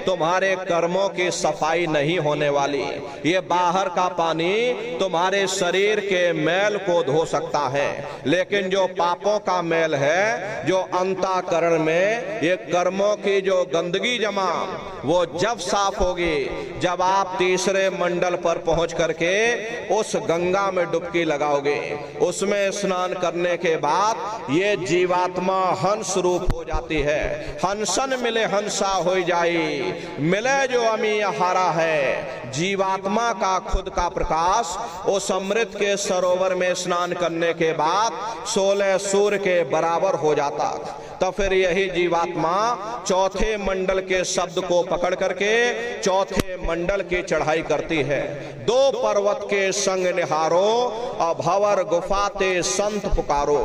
तुम्हारे कर्मों की सफाई नहीं होने वाली। ये बाहर का पानी तुम्हारे शरीर के मैल को धो सकता है, लेकिन जो पापों का मैल है, जो अंतःकरण में ये कर्मों की जो गंदगी जमा, वो जब साफ होगी, जब आप तीसरे मंडल पर पहुंच करके उस गंगा में डुबकी लगाओगे। उसमें स्नान करने के बाद ये जीवात्मा हंस रूप हो जाती है। हंसन मिले हंसा हो जाई, मिले जो अमी हारा है। जीवात्मा का खुद का प्रकाश उस अमृत के सरोवर में स्नान करने के बाद 16 सूर्य के बराबर हो जाता। तो फिर यही जीवात्मा चौथे मंडल के शब्द को पकड़ करके चौथे मंडल की चढ़ाई करती है। दो पर्वत के संग निहारो, अभवर गुफाते संत पुकारो।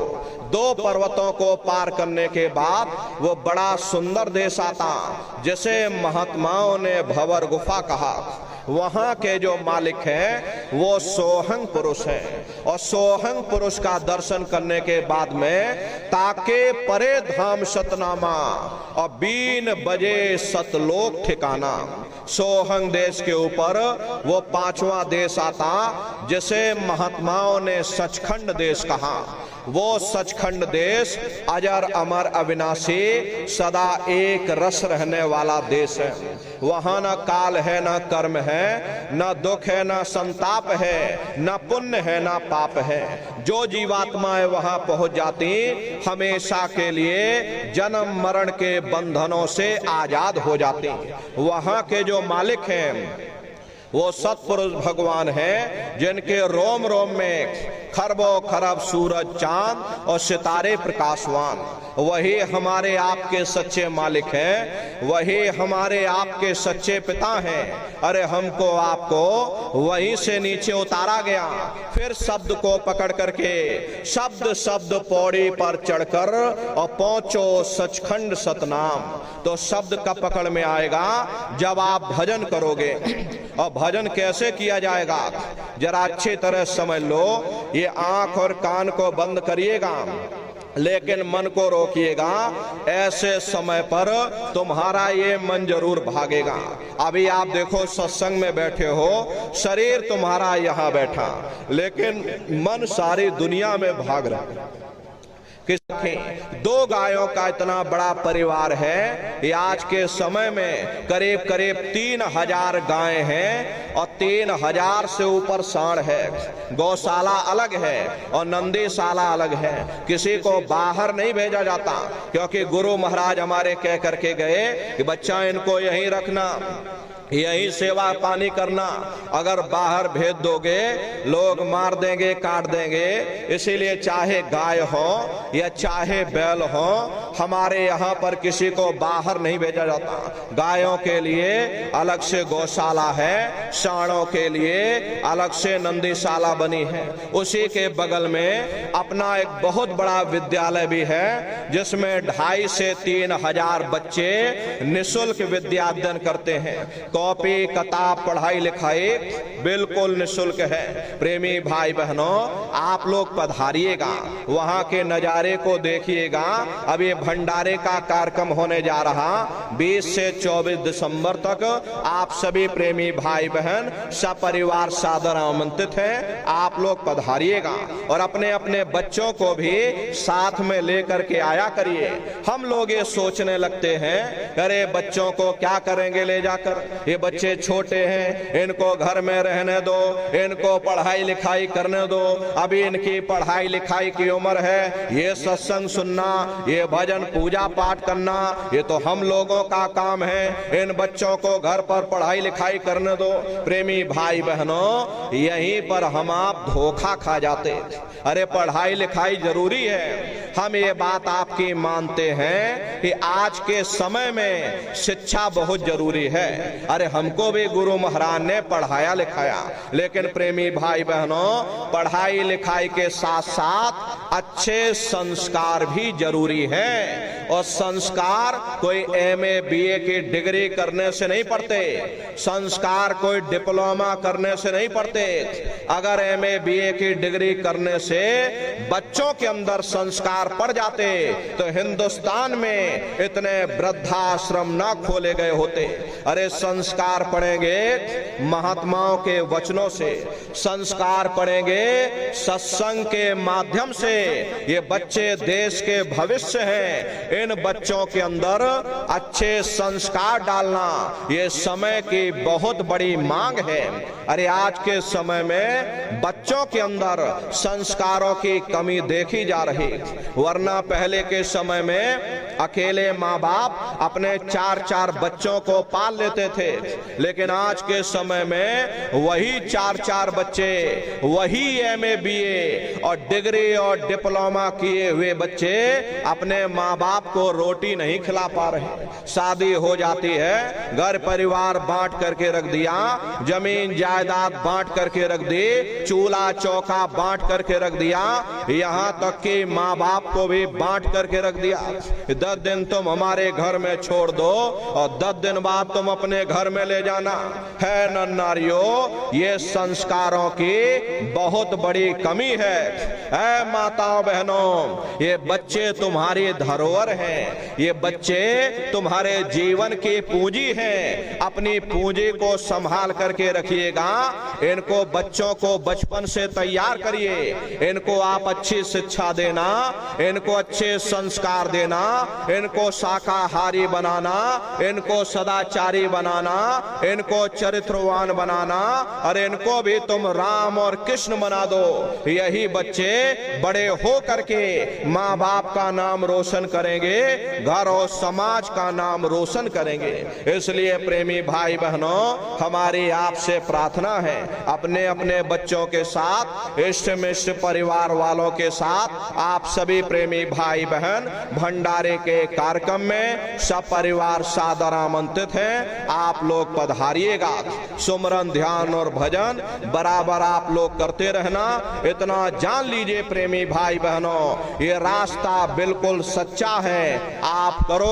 दो पर्वतों को पार करने के बाद वो बड़ा सुंदर देश आता, जिसे महात्माओं ने भवर गुफा कहा। वहां के जो मालिक हैं वो सोहंग पुरुष हैं, और सोहंग पुरुष का दर्शन करने के बाद में ताके परे धाम सतनामा और बीन बजे सतलोक ठिकाना। सोहंग देश के ऊपर वो 5वां देश आता, जिसे महात्माओं ने सचखंड देश कहा। वो सचखंड देश अजर अमर अविनाशी सदा एक रस रहने वाला देश है। वहां न काल है, न कर्म है, न दुख है, न संताप है, न पुण्य है, न पाप है। जो जीवात्माएं वहां पहुंच जाती हमेशा के लिए जन्म मरण के बंधनों से आजाद हो जाती। वहां के जो मालिक हैं वो सत्पुरुष भगवान हैं, जिनके रोम रोम में खरबों खरब सूरज चांद और सितारे प्रकाशवान। वही हमारे आपके सच्चे मालिक हैं, वही हमारे आपके सच्चे पिता हैं। अरे हमको आपको वहीं से नीचे उतारा गया, फिर शब्द को पकड़ करके शब्द शब्द पौड़ी पर चढ़कर और पहुंचो सचखंड सतनाम। तो शब्द का पकड़ में आएगा जब आप भजन करोगे। और भजन कैसे किया जाएगा जरा अच्छी तरह समझ लो। ये आंख और कान को बंद करिएगा, लेकिन मन को रोकिएगा। ऐसे समय पर तुम्हारा ये मन जरूर भागेगा। अभी आप देखो सत्संग में बैठे हो, शरीर तुम्हारा यहाँ बैठा, लेकिन मन सारी दुनिया में भाग रहा। दो गायों का इतना बड़ा परिवार है। ये आज के समय में करीब करीब 3000 गायें हैं और 3000 से ऊपर सांड है। गौशाला अलग है और नंदीशाला अलग है। किसी को बाहर नहीं भेजा जाता, क्योंकि गुरु महाराज हमारे कह करके गए कि बच्चा इनको यहीं रखना, यही सेवा पानी करना। अगर बाहर भेज दोगे लोग मार देंगे, काट देंगे। इसीलिए चाहे गाय हो या चाहे बैल हो, हमारे यहाँ पर किसी को बाहर नहीं भेजा जाता। गायों के लिए अलग से गौशाला है, सांडों के लिए अलग से नंदीशाला बनी है। उसी के बगल में अपना एक बहुत बड़ा विद्यालय भी है, जिसमें 2,500 से 3,000 बच्चे निःशुल्क विद्या अध्ययन करते हैं। कॉपी किताब पढ़ाई लिखाई बिल्कुल निःशुल्क है। प्रेमी भाई बहनों, आप लोग पधारिएगा, वहां के नजारे को देखिएगा। अब ये भंडारे का कार्यक्रम होने जा रहा 20 से 24 दिसंबर तक। आप सभी प्रेमी भाई बहन सपरिवार सादर आमंत्रित हैं। आप लोग पधारिएगा और अपने अपने बच्चों को भी साथ में लेकर के आया करिए। हम लोग ये सोचने लगते हैं, अरे बच्चों को क्या करेंगे ले जाकर, ये बच्चे छोटे हैं, इनको घर में रहने दो, इनको पढ़ाई लिखाई करने दो, अभी इनकी पढ़ाई लिखाई की उम्र है। ये सत्संग सुनना, ये भजन पूजा पाठ करना, ये तो हम लोगों का काम है। इन बच्चों को घर पर पढ़ाई लिखाई करने दो। प्रेमी भाई बहनों, यहीं पर हम आप धोखा खा जाते। अरे पढ़ाई लिखाई जरूरी है, हम ये बात आपकी मानते हैं कि आज के समय में शिक्षा बहुत जरूरी है। अरे हमको भी गुरु महाराज ने पढ़ाया लिखाया, लेकिन प्रेमी भाई बहनों, पढ़ाई लिखाई के साथ साथ अच्छे संस्कार भी जरूरी हैं। और संस्कार कोई एमए बीए की डिग्री करने से नहीं पढ़ते, संस्कार कोई डिप्लोमा करने से नहीं पढ़ते। अगर एमए बीए की डिग्री करने से बच्चों के अंदर संस्कार पड़ जाते तो हिंदुस्तान में इतने वृद्धाश्रम ना खोले गए होते। अरे संस्कार पढ़ेंगे महात्माओं के वचनों से, संस्कार पढ़ेंगे सत्संग के माध्यम से। ये बच्चे देश के भविष्य हैं, इन बच्चों के अंदर अच्छे संस्कार डालना ये समय की बहुत बड़ी मांग है। अरे आज के समय में बच्चों के अंदर संस्कारों की कमी देखी जा रही, वरना पहले के समय में अकेले माँ बाप अपने 4-4 बच्चों को पाल लेते थे, लेकिन आज के समय में वही 4-4 बच्चे, वही एमए बीए और डिग्री और डिप्लोमा किए हुए बच्चे अपने माँ बाप को रोटी नहीं खिला पा रहे। शादी हो जाती है, घर परिवार बांट करके रख दिया, जमीन जायदाद बांट करके रख दी, चूल्हा चौका बांट करके रख दिया, यहाँ तक कि माँ बाप को भी बांट करके रख दिया। 10 दिन तुम हमारे घर में छोड़ दो और 10 दिन बाद तुम अपने घर में ले जाना। है न नारियों, ये संस्कारों की बहुत बड़ी कमी है। ऐ माताओं बहनों, ये बच्चे तुम्हारी धरोहर हैं, ये बच्चे तुम्हारे जीवन की पूंजी हैं। अपनी पूंजी को संभाल करके रखिएगा। इनको बच्चों को बचपन से तैयार करिए, इनको आप अच्छी शिक्षा देना, इनको अच्छे संस्कार देना, इनको शाकाहारी बनाना, इनको सदाचारी बनाना, इनको चरित्रवान बनाना, और इनको भी तुम राम और कृष्ण बना दो। यही बच्चे बड़े हो करके माँ बाप का नाम रोशन करेंगे, घर और समाज का नाम रोशन करेंगे। इसलिए प्रेमी भाई बहनों, हमारी आपसे प्रार्थना है, अपने अपने बच्चों के साथ, इष्ट मिष्ट परिवार वालों के साथ आप सभी प्रेमी भाई बहन भंडारे के कार्यक्रम में सब परिवार सादर आमंत्रित हैं। आप लोग पधारिएगा। सुमरन ध्यान और भजन बराबर आप लोग करते रहना। इतना जान लीजिए प्रेमी भाई बहनों, ये रास्ता बिल्कुल सच्चा है। आप करो